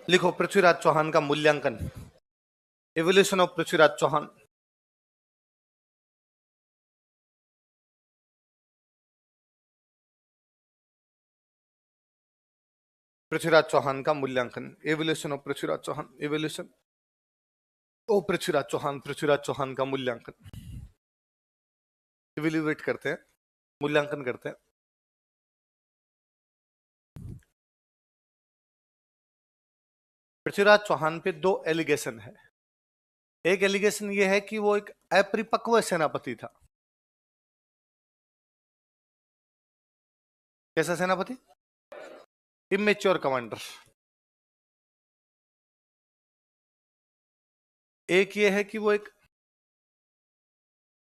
लिखो पृथ्वीराज चौहान का मूल्यांकन। Evolution of Prithviraj Chauhan. पृथ्वीराज चौहान का मूल्यांकन। Evolution of Prithviraj Chauhan. Evolution of Prithviraj Chauhan का मूल्यांकन। इवेल्युएट करते हैं, मूल्यांकन करते हैं। पृथ्वीराज चौहान पे दो एलिगेशन है। एक एलिगेशन ये है कि वो एक अपरिपक्व सेनापति था। कैसा सेनापति? Immature commander. एक ये है कि वो एक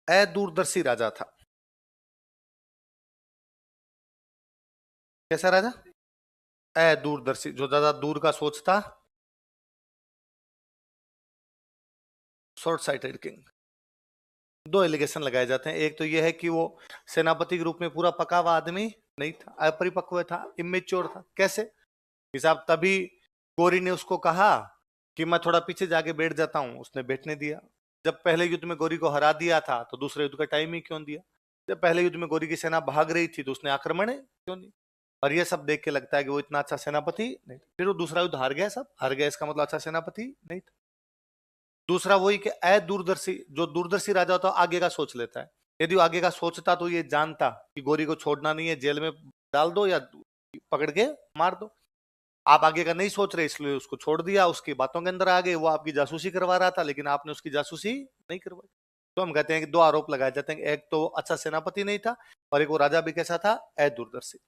अदूरदर्शी राजा था। कैसा राजा? अदूरदर्शी, जो ज्यादा दूर का सोचता। Short sighted king. दो एलिगेशन लगाए जाते हैं। एक तो यह है कि वो सेनापति के रूप में पूरा पका हुआ आदमी नहीं था, अपरिपक्व था, इमेच्योर था। कैसे हिसाब? तभी गोरी ने उसको कहा कि मैं थोड़ा पीछे जाके बैठ जाता हूं, उसने बैठने दिया। जब पहले युद्ध में गोरी को हरा दिया था तो दूसरे युद्ध का टाइम ही क्यों दिया? जब पहले युद्ध में गोरी की सेना भाग रही थी तो उसने आक्रमण क्यों नहीं? और ये सब देख के लगता है कि वो इतना अच्छा सेनापति नहीं था। फिर वो दूसरा युद्ध हार गया, सब हार गया, इसका मतलब अच्छा सेनापति नहीं था। दूसरा वही कि अदूरदर्शी, जो दूरदर्शी राजा होता है आगे का सोच लेता है। यदि वो आगे का सोचता तो ये जानता कि गोरी को छोड़ना नहीं है, जेल में डाल दो या पकड़ के मार दो। आप आगे का नहीं सोच रहे इसलिए उसको छोड़ दिया, उसकी बातों के अंदर आ गए। वो आपकी जासूसी करवा रहा था लेकिन आपने उसकी जासूसी नहीं करवाई। तो हम कहते हैं कि दो आरोप लगाए जाते हैं, एक तो अच्छा सेनापति नहीं था और एक वो राजा भी कैसा था? अदूरदर्शी।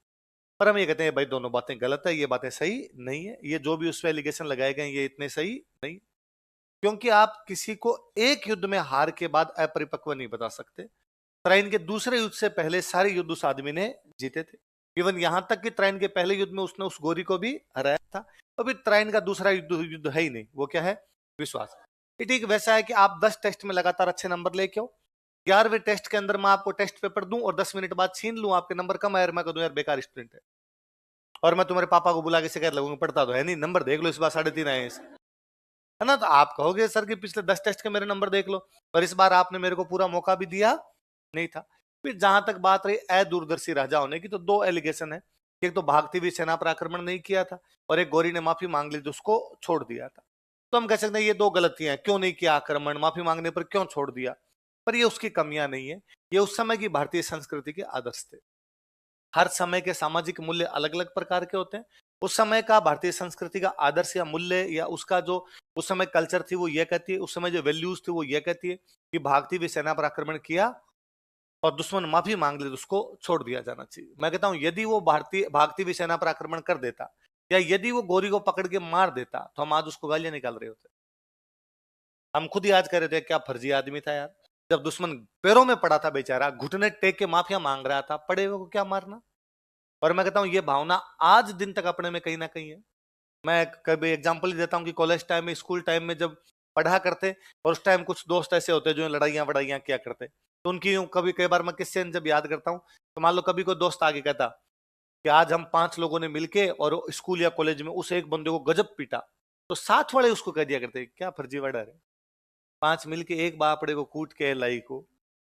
पर हम ये कहते हैं भाई दोनों बातें गलत है, ये बातें सही नहीं है। ये जो भी उस पर एलिगेशन लगाए गए ये इतने सही नहीं, क्योंकि आप किसी को एक युद्ध में हार के बाद अपरिपक्व नहीं बता सकते। त्राइन के दूसरे युद्ध से पहले सारे युद्ध उस आदमी ने जीते थे। इवन यहां तक कि त्राइन के पहले युद्ध में उसने उस गोरी को भी हराया था। तो अभी त्राइन का दूसरा युद्ध युद्ध है ही नहीं। वो क्या है? विश्वास। ये ठीक वैसा है कि आप 10 टेस्ट में लगातार अच्छे नंबर लेके आओ, 11वें टेस्ट के अंदर मैं आपको टेस्ट पेपर दूं और 10 मिनट बाद छीन लूं, आपके नंबर कम आए, मैं कहूं यार बेकार स्टूडेंट है, और मैं तुम्हारे पापा को बुला के शिकायत लगूंगा, पढ़ता तो है नहीं, नंबर देख लो इस बार 3.5 आए, है ना? तो आप कहोगे सर कि पिछले 10 टेस्ट के मेरे नंबर देख लो, पर इस बार आपने मेरे को पूरा मौका भी दिया नहीं था। फिर जहां तक बात रही अदूरदर्शी राजा होने की, तो दो एलिगेशन है। एक तो भागती हुई सेना पर आक्रमण नहीं किया था और एक गोरी ने माफी मांग ली तो उसको छोड़ दिया था। तो हम कह सकते हैं ये दो गलतियां हैं। क्यों नहीं किया आक्रमण, माफी मांगने पर क्यों छोड़ दिया? पर ये उसकी कमियां नहीं है, ये उस समय की भारतीय संस्कृति के आदर्श थे। हर समय के सामाजिक मूल्य अलग अलग प्रकार के होते हैं। उस समय का भारतीय संस्कृति का आदर्श या मूल्य या उसका जो उस समय कल्चर थी वो ये कहती है, उस समय जो वैल्यूज थी वो ये कहती है कि भागती हुई सेना पर आक्रमण किया और दुश्मन माफी मांग ले तो उसको छोड़ दिया जाना चाहिए। मैं कहता हूं यदि वो भारतीय भागती हुई सेना पर आक्रमण कर देता या यदि वो गोरी को पकड़ के मार देता तो हम आज उसको गालियां निकाल रहे होते। हम खुद ही आज कह रहे थे क्या फर्जी आदमी था यार, जब दुश्मन पैरों में पड़ा था बेचारा, घुटने टेक के माफिया मांग रहा था, पड़े हुए को क्या मारना? और मैं कहता हूं ये भावना आज दिन तक अपने में कहीं ना कहीं है। मैं कभी एग्जांपल देता हूं कि कॉलेज टाइम में, स्कूल टाइम में जब पढ़ा करते और उस टाइम कुछ दोस्त ऐसे होते जो लड़ाइयां वड़ाइयां किया करते, तो उनकी कभी कई बार मैं किससे जब याद करता हूं, तो मान लो कभी कोई दोस्त आगे कहता कि आज हम 5 लोगों ने मिलके और स्कूल या कॉलेज में उस एक बंदे को गजब पीटा, तो साथ वाले उसको कह दिया करते क्या फर्जी वर्डर है, 5 मिलके एक बापड़े को कूट के लाई को,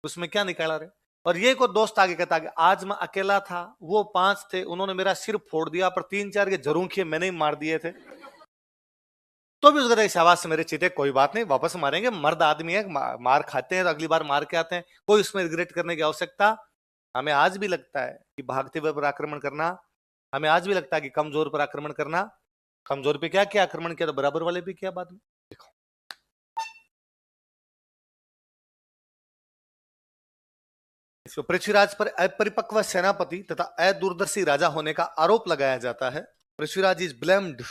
उसमें क्या निकाला रहे? और ये को दोस्त आगे कहता कि आज मैं अकेला था, वो 5 थे, उन्होंने मेरा सिर फोड़ दिया पर 3-4 के झरूखे मैंने ही मार दिए थे, तो भी उसका शाबाश से मेरे चीते, कोई बात नहीं वापस मारेंगे, मर्द आदमी है, मार खाते हैं तो अगली बार मार के आते हैं, कोई उसमें रिग्रेट करने की आवश्यकता। हमें आज भी लगता है कि भागते हुए पर आक्रमण करना, हमें आज भी लगता है कि कमजोर पर आक्रमण करना, कमजोर पे क्या किया आक्रमण किया तो बराबर वाले भी किया बाद में। देखो इसको पृथ्वीराज पर अपरिपक्व सेनापति तथा अदूरदर्शी राजा होने का आरोप लगाया जाता है। Prithviraj is blamed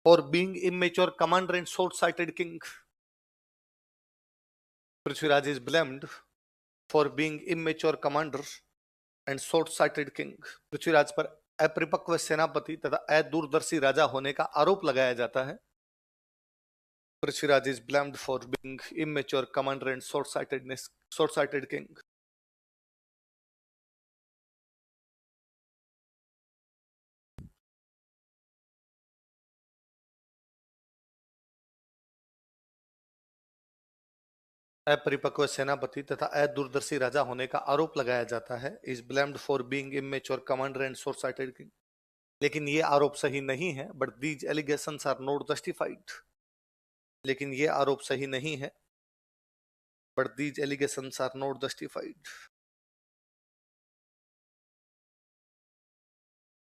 for being immature commander and short sighted king. Prithviraj is blamed for being immature commander and short sighted king. Prithviraj पर अपरिपक्व सेनापति तथा अदूरदर्शी राजा होने का आरोप लगाया जाता है। Prithviraj is blamed for being immature commander and short sighted king. अपरिपक्व सेनापति तथा अदूरदर्शी राजा होने का आरोप लगाया जाता है, is blamed for being immature commander and short sighted king. लेकिन ये आरोप सही नहीं है, but these allegations are not justified. लेकिन ये आरोप सही नहीं है, but these allegations are not justified.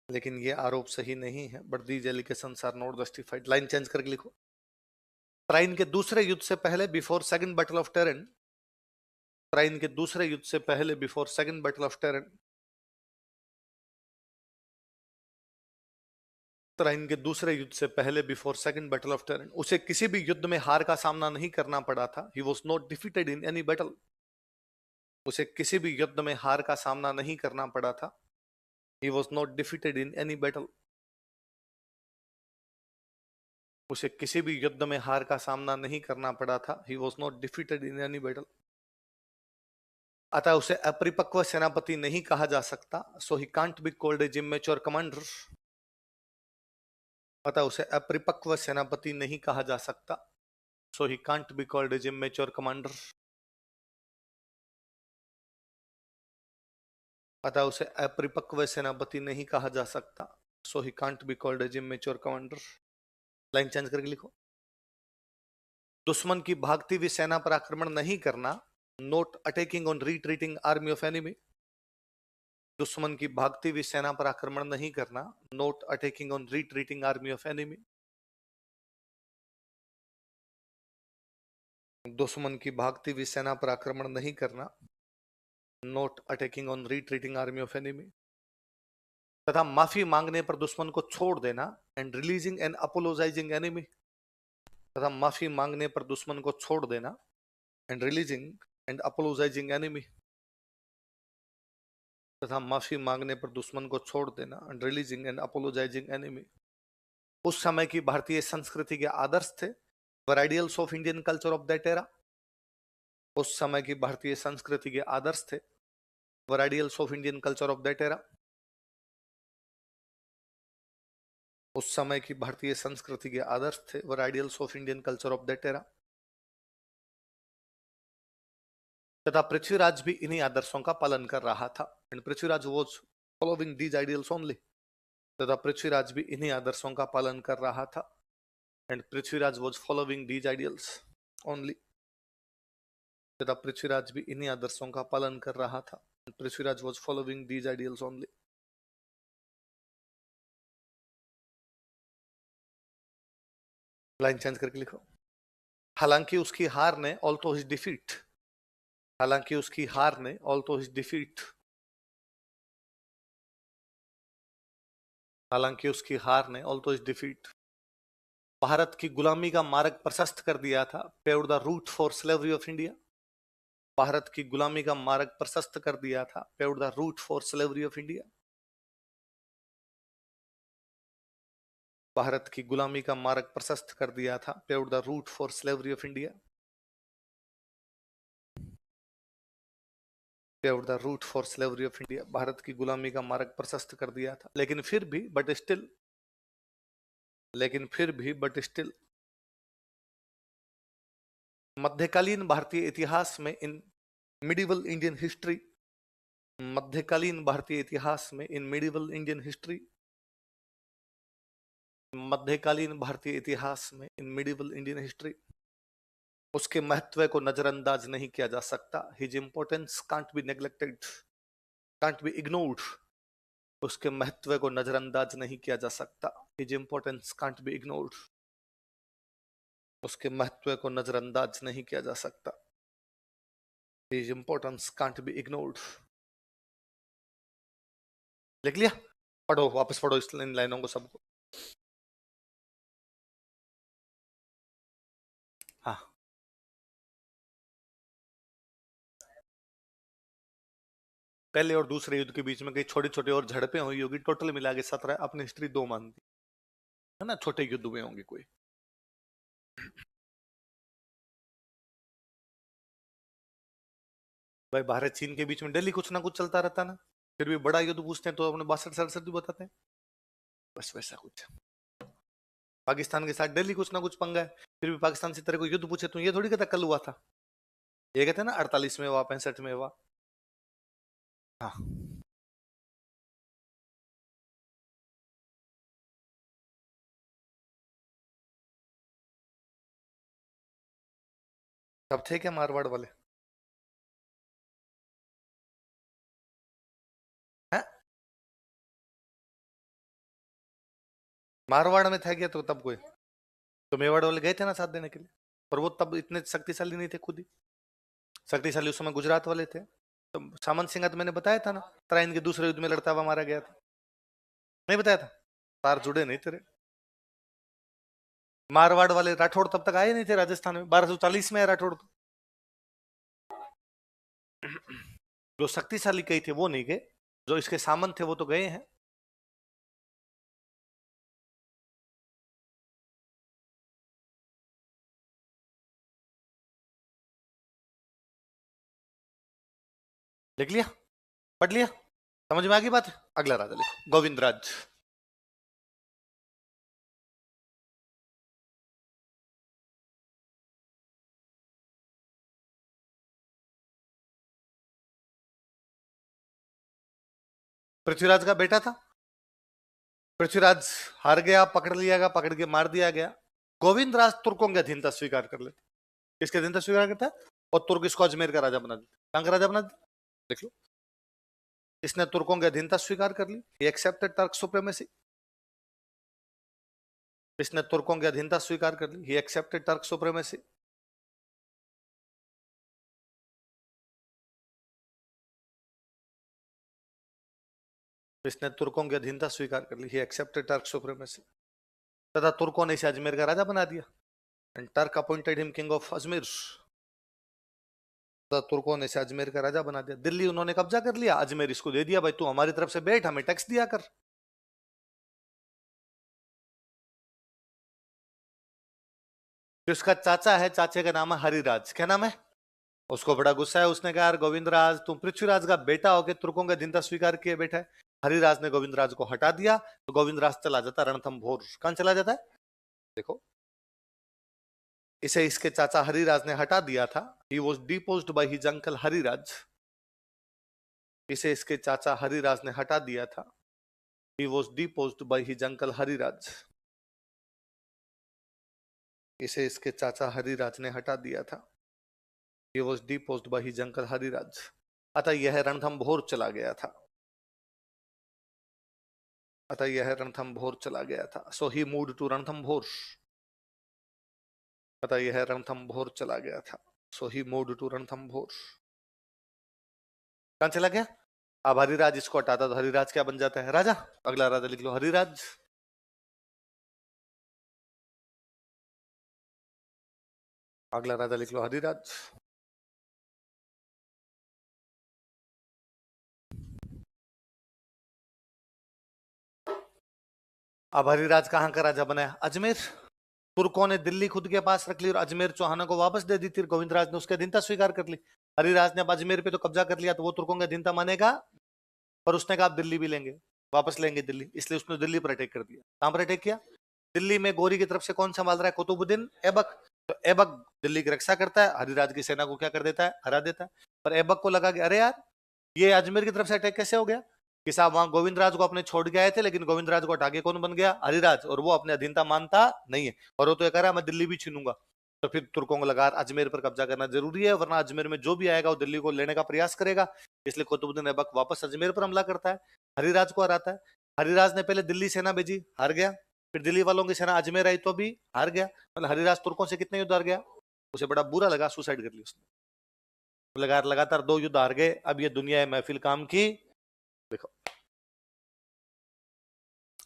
लेकिन ये आरोप सही नहीं है, but these allegations are not justified. Line change करके लिखो। ट्राइन के दूसरे युद्ध से पहले, before second battle of Tarain, Tarain के दूसरे युद्ध से पहले, before second battle of Tarain, Tarain के दूसरे युद्ध से पहले, before second battle of Tarain, उसे किसी भी युद्ध में हार का सामना नहीं करना पड़ा था। He was not defeated in any battle. उसे किसी भी युद्ध में हार का सामना नहीं करना पड़ा था। He was not defeated in any battle. उसे किसी भी युद्ध में हार का सामना नहीं करना पड़ा था। He was not defeated in any battle. अतः उसे अपरिपक्व सेनापति नहीं कहा जा सकता। So he can't be called a immature commander. अतः उसे अपरिपक्व सेनापति नहीं कहा जा सकता। So he can't be called a immature commander. अतः उसे अपरिपक्व सेनापति नहीं कहा जा सकता। So he can't be called a immature commander. Line change करके लिखो। दुश्मन की भागती हुई सेना पर आक्रमण नहीं करना, note attacking on retreating army of enemy. दुश्मन की भागती हुई सेना पर आक्रमण नहीं करना, note attacking on retreating army of enemy. दुश्मन की भागती हुई सेना पर आक्रमण नहीं करना, note attacking on retreating army of enemy. तथा माफी मांगने पर दुश्मन को छोड़ देना, and releasing and apologising enemy. तथा माफी मांगने पर दुश्मन को छोड़ देना, and releasing and apologising enemy. तथा माफी मांगने पर दुश्मन को छोड़ देना, and releasing and apologising enemy. उस समय की भारतीय संस्कृति के आदर्श थे, were ideals of Indian culture of that era. उस समय की भारतीय संस्कृति के आदर्श थे, were ideals of Indian culture of that era. उस समय की भारतीय संस्कृति के आदर्श थे, were ideals of Indian culture of that era. तथा पृथ्वीराज भी इन्हीं आदर्शों का पालन कर रहा था, and Prithviraj was following these ideals only. तथा पृथ्वीराज भी इन्हीं आदर्शों का पालन कर रहा था, and Prithviraj was following these ideals only. तथा पृथ्वीराज भी इन्हीं आदर्शों का पालन कर रहा था, and Prithviraj was following these ideals only. Line change करके लिखो। हालांकि उसकी हार ने, ऑल्दो हिज डिफीट, हालांकि उसकी हार ने, ऑल्दो हिज डिफीट, हालांकि उसकी हार ने, ऑल्दो हिज डिफीट, भारत की गुलामी का मार्ग प्रशस्त कर दिया था, paved the route for slavery of India. भारत की गुलामी का मार्ग प्रशस्त कर दिया था, paved the route for slavery of India. भारत की गुलामी का मार्ग प्रशस्त कर दिया था, paved the route for slavery of India. Paved the route for slavery of India, भारत की गुलामी का मार्ग प्रशस्त कर दिया था। लेकिन फिर भी, बट स्टिल, लेकिन फिर भी, बट स्टिल, मध्यकालीन भारतीय इतिहास में, इन मिडिवल इंडियन हिस्ट्री, मध्यकालीन भारतीय इतिहास में, इन मिडिवल इंडियन हिस्ट्री, मध्यकालीन भारतीय इतिहास में, इन मिडिवल इंडियन हिस्ट्री, उसके महत्व को नजरअंदाज नहीं किया जा सकता। His importance can't be neglected, can't be ignored. उसके महत्व को नजरअंदाज नहीं किया जा सकता। His importance can't be ignored. उसके महत्व को नजरअंदाज नहीं किया जा सकता। His importance can't be ignored. लिख लिया? पढ़ो, वापस पढ़ो इन लाइनों को सबको। हाँ, पहले और दूसरे युद्ध के बीच में कई छोटे छोटे और झड़पें हुई होगी, टोटल मिला के 17, अपनी हिस्ट्री 2 मानती है ना। छोटे युद्ध हुए होंगे कोई। भाई भारत चीन के बीच में डेली कुछ ना कुछ चलता रहता ना, फिर भी बड़ा युद्ध पूछते हैं तो अपने 62-67 भी बताते हैं, बस वैसा कुछ। पाकिस्तान के साथ डेली कुछ ना कुछ पंगा है, फिर भी पाकिस्तान से तेरे को युद्ध पूछे तो ये थोड़ी कहता कल हुआ था। ये कहते हैं ना 48 में हुआ 65 में हुआ। हाँ, तब थे क्या मारवाड़ वाले? हैं? मारवाड़ में था क्या तो तब कोई? तो मेवाड़ वाले गए थे ना साथ देने के लिए, पर वो तब इतने शक्तिशाली नहीं थे खुद ही। शक्तिशाली उस समय गुजरात वाले थे। तो सामंत सिंह तो मैंने बताया था ना, तराइन के दूसरे युद्ध में लड़ता हुआ मारा गया था, नहीं बताया था? तार जुड़े नहीं तेरे। मारवाड़ वाले राठौड़ तब तक आए नहीं थे राजस्थान में, 1240 में आए राठौड़ तो। जो शक्तिशाली कई थे वो नहीं गए, जो इसके सामंत थे वो तो गए हैं। लिख लिया? पढ़ लिया? समझ में आ गई बात? अगला राजा लिखो, गोविंद राज। पृथ्वीराज का बेटा था। पृथ्वीराज हार गया, पकड़ लिया गया, पकड़ के मार दिया गया। गोविंद राज तुर्कों की अधीनता स्वीकार कर लेते। किसके अधीनता स्वीकार करता है? और तुर्क इसको अजमेर का राजा बना देते। कहां का राजा बना देते? देख लो। इसने तुर्कों की अधीनता स्वीकार कर ली, ही एक्सेप्टेड टर्क सुप्रीमेसी। इसने तुर्कों की अधीनता स्वीकार कर ली, ही एक्सेप्टेड टर्क सुप्रीमेसी। इसने तुर्कों की अधीनता स्वीकार कर ली, ही एक्सेप्टेड टर्क सुप्रीमेसी। तथा तुर्कों ने इसे अजमेर का राजा बना दिया, and Turk appointed him king of Ajmer. तथा तुर्कों ने इसे अजमेर का राजा बना दिया। दिल्ली उन्होंने कब्जा कर लिया, अजमेर इसको दे दिया, भाई तू हमारी तरफ से बैठ, हमें टैक्स दिया कर। जो इसका चाचा है, चाचे का नाम है हरिराज। क्या नाम है? उसको बड़ा गुस्सा है, उसने कहा यार गोविंदराज तुम पृथ्वीराज का बेटा होके तुर्कों का अधीनता स्वीकार किए बैठा है। हरिराज ने गोविंदराज को हटा दिया, तो गोविंदराज चला जाता रणथंभोर। कहां चला जाता है? देखो, इसे इसके चाचा हरिराज ने हटा दिया था। He was deposed by his uncle Hariraj. इसे इसके चाचा हरिराज ने हटा दिया था। He was deposed by his uncle Hariraj. इसे इसके चाचा हरिराज ने हटा दिया था। He was deposed by his uncle Hariraj. अतः यह रणथंभोर चला गया था। अतः यह रणथंभोर चला गया था। सो ही मूव्ड टू रणथंभोर। अतः यह रणथंभोर चला गया था। सो ही मूव्ड टू रणथंभोर। कहां चला गया? अब हरिराज इसको हटाता तो हरिराज क्या बन जाता है? राजा। अगला राजा लिख लो, हरिराज। अगला राजा लिख लो, हरिराज। अब हरिराज कहां का राजा बना है? अजमेर। तुर्कों ने दिल्ली खुद के पास रख ली और अजमेर चौहानों को वापस दे दी थी। गोविंदराज ने उसकी अधीनता स्वीकार कर ली। हरिराज ने अब अजमेर पे तो कब्जा कर लिया, तो वो तुर्कों की अधीनता मानेगा? पर उसने कहा आप दिल्ली भी लेंगे, वापस लेंगे दिल्ली, इसलिए उसने दिल्ली पर अटैक कर दिया। कहां पर अटैक किया? दिल्ली में गोरी की तरफ से कौन संभाल रहा है? कुतुबुद्दीन ऐबक। तो ऐबक दिल्ली की रक्षा करता है, हरिराज की सेना को क्या कर देता है? हरा देता है। पर ऐबक को लगा कि अरे यार ये अजमेर की तरफ से अटैक कैसे हो गया, कि साहब वहां गोविंदराज को अपने छोड़ के आए थे, लेकिन गोविंदराज को हटा के कौन बन गया? हरिराज। और वो अपने अधीनता मानता नहीं है, और वो तो ये कह रहा है मैं दिल्ली भी छीनूंगा। तो फिर तुर्कों को लगा अजमेर पर कब्जा करना जरूरी है, वरना अजमेर में जो भी आएगा वो दिल्ली को लेने का प्रयास करेगा। इसलिए कुतुबुद्दीन ऐबक वापस अजमेर पर हमला करता है, हरिराज को हराता है। हरिराज ने पहले दिल्ली सेना भेजी, हार गया। फिर दिल्ली वालों की सेना अजमेर आई तो भी हार गया। मतलब हरिराज तुर्कों से कितने युद्ध हार गया? उसे बड़ा बुरा लगा, सुसाइड कर ली उसने। लगातार 2 युद्ध हार गए। अब ये दुनिया है महफिल काम की। देखो,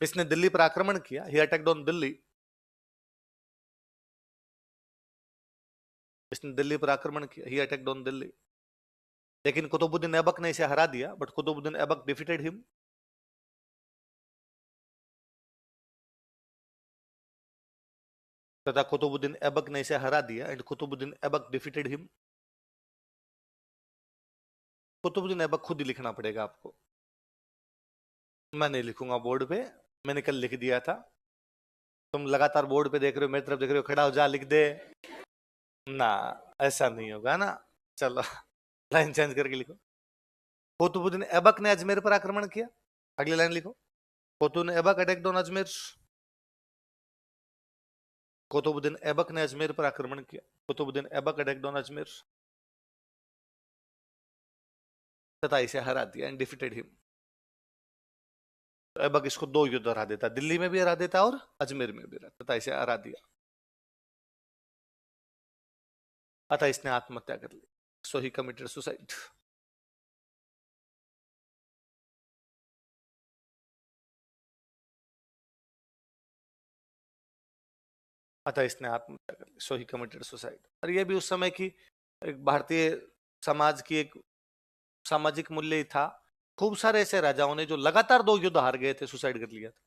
इसने दिल्ली पर आक्रमण किया, ही अटैक्ड ऑन दिल्ली। इसने दिल्ली पर आक्रमण किया, ही अटैक्ड ऑन दिल्ली। लेकिन कुतुबुद्दीन ऐबक ने इसे हरा दिया, but Qutbuddin Aibak defeated him. तथा कुतुबुद्दीन ऐबक ने इसे हरा दिया, and Qutbuddin Aibak defeated him. Qutbuddin Aibak खुद ही लिखना पड़ेगा आपको, मैं नहीं लिखूंगा बोर्ड पे। मैंने कल लिख दिया था। तुम लगातार बोर्ड पे देख रहे हो, मेरी तरफ देख रहे हो, खड़ा हो जा लिख दे ना, ऐसा नहीं होगा ना। चलो लाइन चेंज करके लिखो। कुतुबुद्दीन ऐबक ने अजमेर पर आक्रमण किया। अगली लाइन लिखो। Qutbuddin Aibak attacked on Ajmer. कुतुबुद्दीन ऐबक ने अजमेर पर आक्रमण किया। कुतुबुद्दीन ऐबक अटैक्ड ऑन अजमेर तथा इसे हरा दिया एंड डिफीटेड हिम। ऐबक इसको 2 युद्ध हरा देता, दिल्ली में भी हरा देता और अजमेर में भी हरा, तथा इसे हरा दिया। अतः इसने आत्महत्या कर ली। सो ही कमिटेड सुसाइड। अतः इसने आत्महत्या कर ली। सो ही कमिटेड सुसाइड। और यह भी उस समय की एक भारतीय समाज की एक सामाजिक मूल्य ही था। खूब सारे ऐसे राजाओं ने जो लगातार 2 युद्ध हार गए थे, सुसाइड कर लिया था।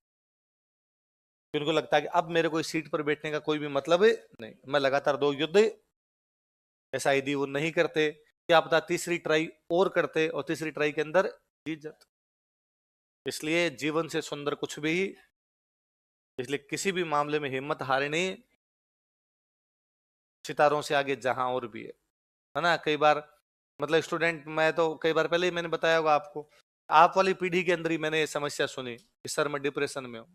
उनको लगता है कि अब मेरे को इस सीट पर बैठने का कोई भी मतलब है नहीं, मैं लगातार 2 युद्ध, ऐसा यदि वो नहीं करते, क्या पता तीसरी ट्राई और करते और तीसरी ट्राई के अंदर जीत जाते। इसलिए जीवन से सुंदर कुछ भी, इसलिए किसी भी मामले में हिम्मत हारनी। सितारों से आगे जहां और भी है ना। कई बार मतलब स्टूडेंट, मैं तो कई बार पहले ही मैंने बताया होगा आपको, आप वाली पीढ़ी के अंदर ही मैंने ये समस्या सुनी कि सर मैं डिप्रेशन में हूं।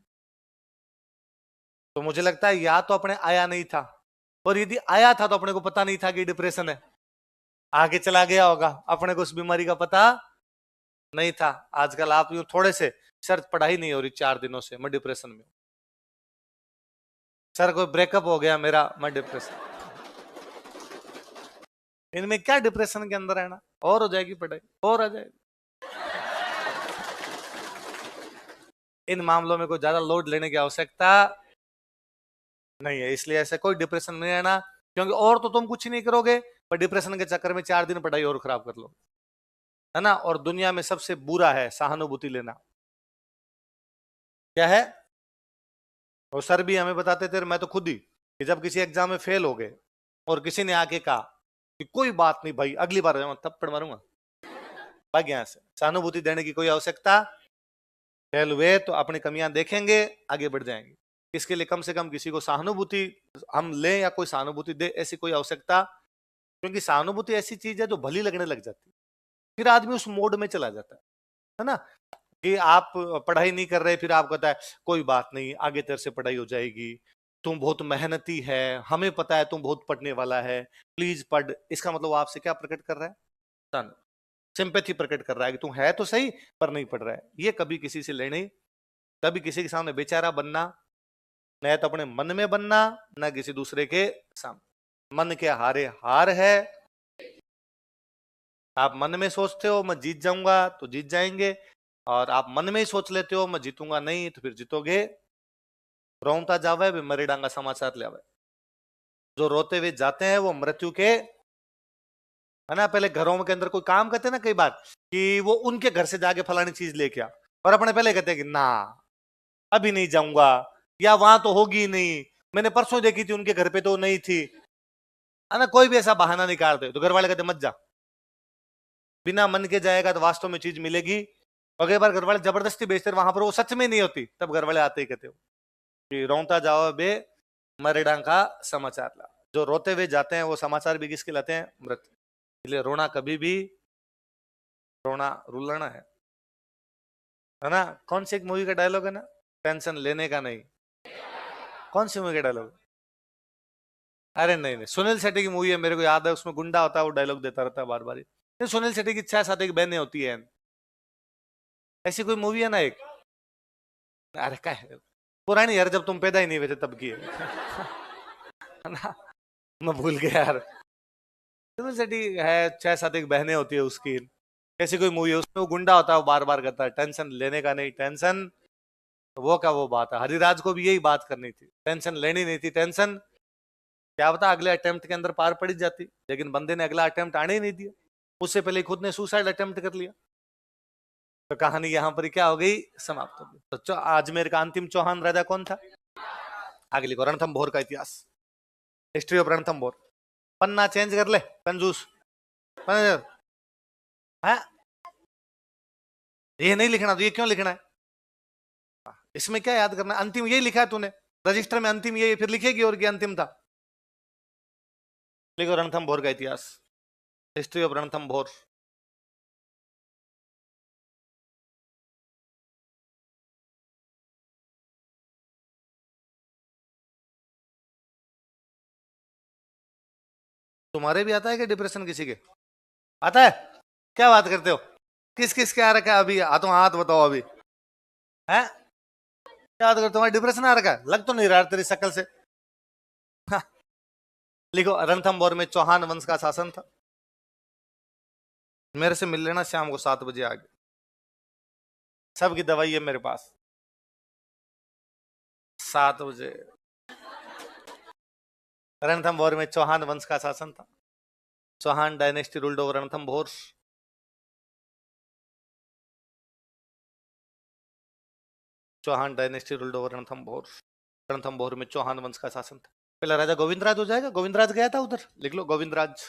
तो मुझे लगता है या तो अपने आया नहीं था, और यदि आया था तो अपने को पता नहीं था कि डिप्रेशन है। आगे चला गया होगा, अपने को उस बीमारी का पता नहीं था। आजकल आप यूं थोड़े से, सर पढ़ाई नहीं हो रही 4 दिनों से, मैं डिप्रेशन में हूं। सर कोई ब्रेकअप हो गया मेरा, मैं डिप्रेशन। इनमें क्या डिप्रेशन के अंदर रहना, और हो जाएगी पढ़ाई, और आ जाएगी। इन मामलों में कोई ज्यादा लोड लेने की आवश्यकता नहीं है। इसलिए ऐसे कोई डिप्रेशन में नहीं रहना, क्योंकि और तो तुम कुछ नहीं करोगे, पर डिप्रेशन के चक्कर में 4 दिन पढ़ाई और खराब कर लो, है ना। और दुनिया में सबसे बुरा है सहानुभूति लेना। क्या है? और सर भी हमें बताते थे, मैं तो खुद ही, कि जब किसी एग्जाम में फेल हो गए और किसी ने आके कहा कि कोई बात नहीं भाई, अगली बार थप्पड़ मारूंगा, भाग यहाँ से। सहानुभूति देने की कोई आवश्यकता। फेल हुए तो अपनी कमियां देखेंगे, आगे बढ़ जाएंगे। इसके लिए कम से कम किसी को सहानुभूति हम लें या कोई सहानुभूति दे, ऐसी कोई आवश्यकता। क्योंकि सहानुभूति ऐसी चीज है जो भली लगने लग जाती है, फिर आदमी उस मोड में चला जाता है ना। कि आप पढ़ाई नहीं कर रहे, फिर आप कहता है कोई बात नहीं, आगे तेरे से पढ़ाई हो जाएगी, तुम बहुत मेहनती है, हमें पता है तुम बहुत पढ़ने वाला है, प्लीज पढ़। इसका मतलब वो आपसे क्या प्रकट कर रहा है? सिंपैथी प्रकट कर रहा है कि तुम है तो सही पर नहीं पढ़ रहा है। ये कभी किसी से लेने, कभी किसी के सामने बेचारा बनना, न तो अपने मन में बनना, न किसी दूसरे के सामने। मन के हारे हार है। आप मन में सोचते हो मैं जीत जाऊंगा तो जीत जाएंगे, और आप मन में ही सोच लेते हो मैं जीतूंगा नहीं तो फिर जीतोगे। रोता जावे भी मरे डांगा समाचार ले आवे। जो रोते हुए जाते हैं वो मृत्यु के, है ना। पहले घरों के अंदर कोई काम करते हैं ना, कई बार कि वो उनके घर से जाके फलानी चीज लेके आ, और अपने पहले कहते हैं कि ना अभी नहीं जाऊंगा, या वहां तो होगी नहीं, मैंने परसों देखी थी उनके घर पे तो नहीं थी, है ना। कोई भी ऐसा बहाना निकालते तो घर वाले कहते मत जा। बिना मन के जाएगा तो वास्तव में चीज मिलेगी। और कई बार घर वाले जबरदस्ती बेचते, वहां पर वो सच में नहीं होती, तब घर वाले आते ही कहते हो कि रोता जाओ बे मरेडा का समाचार ला। जो रोते हुए जाते हैं वो समाचार भी किसके लाते हैं? मृत्यु। इसलिए रोना कभी भी, रोना रुलाना है ना। कौन सी एक मूवी का डायलॉग है ना, टेंशन लेने का नहीं। कौन सी मूवी का डायलॉग? अरे नहीं नहीं, सुनील शेट्टी की मूवी है, मेरे को याद है, उसमें गुंडा होता है, वो डायलॉग देता रहता है बार बार। सुनील शेट्टी की 6-7 एक बहनें होती है, ऐसी कोई मूवी है ना एक। अरे क्या है, पुरानी यार, जब तुम पैदा ही नहीं हुए थे तब की है ना। मैं भूल गया यार। सुनील शेट्टी है, 6-7 एक बहनें होती है उसकी, ऐसी कोई मूवी है, उसमें वो गुंडा होता है, वो बार बार कहता है टेंशन लेने का नहीं, टेंशन वो क्या वो बात है। हरिराज को भी यही बात करनी थी, टेंशन लेनी नहीं थी। टेंशन क्या बता अगले अटेम्प्ट के अंदर पार पड़ जाती, लेकिन बंदे ने अगला अटेम्प्ट आने ही नहीं दिया, उससे पहले खुद ने सुसाइड अटेम्प्ट कर लिया। तो कहानी यहां पर क्या हो गई? समाप्त हो गई। तो अजमेर का अंतिम चौहान राजा कौन था? आगे लिखो, रणथंभोर का इतिहास, history of Ranthambore. Panna change कर ले कंजूस। है ये नहीं लिखना तो ये क्यों लिखना है? इसमें क्या याद करना? अंतिम यही लिखा है तूने रजिस्टर में, अंतिम यही, फिर लिखेगी और क्या अंतिम था। लिखो रणथंभोर का इतिहास। History of Ranthambore. तुम्हारे भी आता है कि डिप्रेशन किसी के आता है? क्या बात करते हो? किस किस के आ रखा है अभी? हाथों हाथ बताओ अभी। है क्या बात करते हो? तुम्हारा डिप्रेशन आ रखा है? लग तो नहीं रहा तेरी शक्ल से। हाँ, लिखो, रणथंभौर में चौहान वंश का शासन था। मेरे से मिल लेना शाम को 7 बजे आगे। सबकी दवाई है मेरे पास। 7 बजे। रणथंभौर में चौहान वंश का शासन था। Chauhan dynasty ruled over Ranthambore. Chauhan dynasty ruled over Ranthambore. Ranthambore में चौहान वंश का शासन था। पहला राजा गोविंदराज हो जाएगा। गोविंदराज गया था उधर, लिख लो गोविंदराज।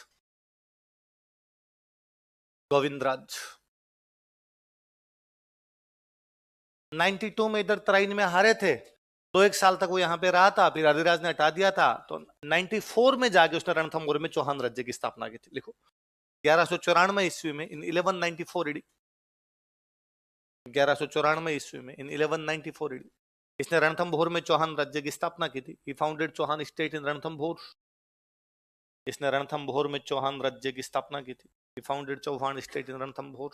गोविंदराज 92 में इधर तराइन में हारे थे, तो 1 साल तक वो यहाँ पे रहा था, फिर अधिराज ने हटा दिया था, तो 94 में जाके उसने रणथंभौर में चौहान राज्य की स्थापना की थी। लिखो 1194 ईस्वी में, इन 1194 एडी। 1194 ईस्वी में, इन 1194 एडी, इसने रणथंभौर में चौहान राज्य की स्थापना की थी। He founded Chauhan state in Ranthambore. इसने रणथंभौर में चौहान राज्य की स्थापना की थी। He founded Chauhan state in Ranthambore.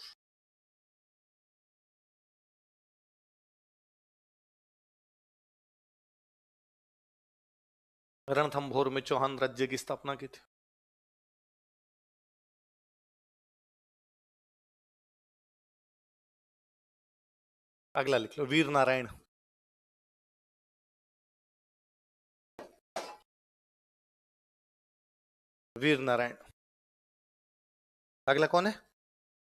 Ranthambore में चौहान राज्य की स्थापना की थी। अगला लिख लो, वीर नारायण। वीर नारायण। अगला कौन है?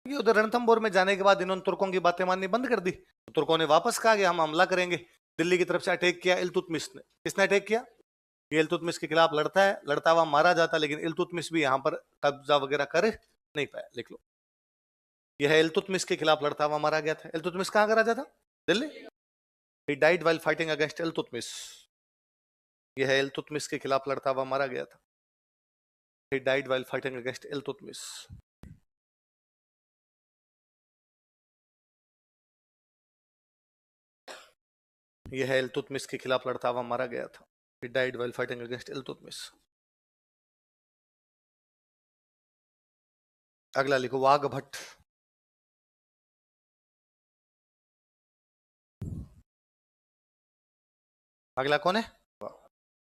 ये उधर रणथंभौर में जाने के बाद इन्होंने तुर्कों की बातें माननी बंद कर दी। तो तुर्कों ने वापस कहा कि हम हमला करेंगे। दिल्ली की तरफ से अटैक किया इल्तुतमिश ने। किसने अटैक किया? ये इल्तुतमिश के खिलाफ लड़ता है, लड़ता हुआ मारा जाता, लेकिन इल्तुतमिश भी यहाँ पर कब्जा वगैरह कर नहीं पाया। लिख लो, यह इल्तुतमिश के खिलाफ लड़ता हुआ मारा गया था। इल्तुतमिश कहाँ का राजा था? Delhi. He died while fighting against Iltutmish. यह इल्तुतमिश के खिलाफ लड़ता हुआ मारा गया था। He died while fighting against Iltutmish. यह इल्तुतमिश के खिलाफ लड़ता हुआ मारा गया था। He died while fighting against Iltutmish. अगला लिखो, वाघ भट्ट। अगला कौन है?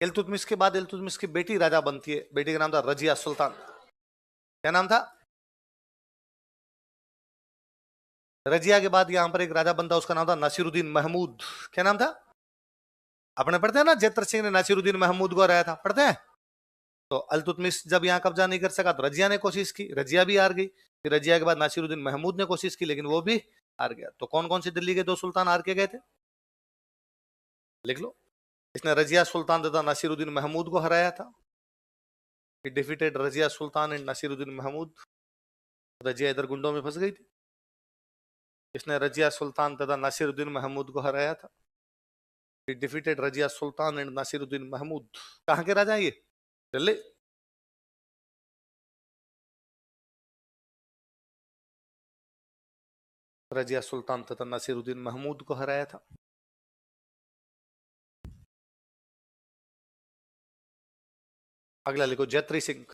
इल्तुतमिश के बाद इल्तुतमिश की बेटी राजा बनती है। बेटी का नाम था रजिया सुल्तान। क्या नाम था? रजिया के बाद यहां पर एक राजा बनता, उसका नाम था नासिरुद्दीन महमूद। क्या नाम था? अपने पढ़ते हैं ना, जेतर सिंह ने नासिरुद्दीन महमूद को हराया था, पढ़ते हैं। तो इल्तुतमिश जब यहाँ कब्जा नहीं कर सका तो रजिया ने कोशिश की, रजिया भी हार गई। फिर रजिया के बाद नासिरुद्दीन महमूद ने कोशिश की, लेकिन वो भी हार गया। तो कौन कौन से दिल्ली के 2 सुल्तान हार के गए थे? लिख लो। इसने रजिया सुल्तान तथा नासिरुद्दीन महमूद को हराया था। He defeated Razia Sultan and Nasiruddin Mahmud. Razia इधर गुंडों में फंस गई थी। इसने रजिया सुल्तान तथा नासिरुद्दीन महमूद को हराया था। He defeated Razia Sultan and Nasiruddin Mahmud. कहाँ के राजा हैं ये? दिल्ली। रजिया सुल्तान तथा नासिरुद्दीन महमूद को हराया था। अगला लिखो, जैत्री सिंह।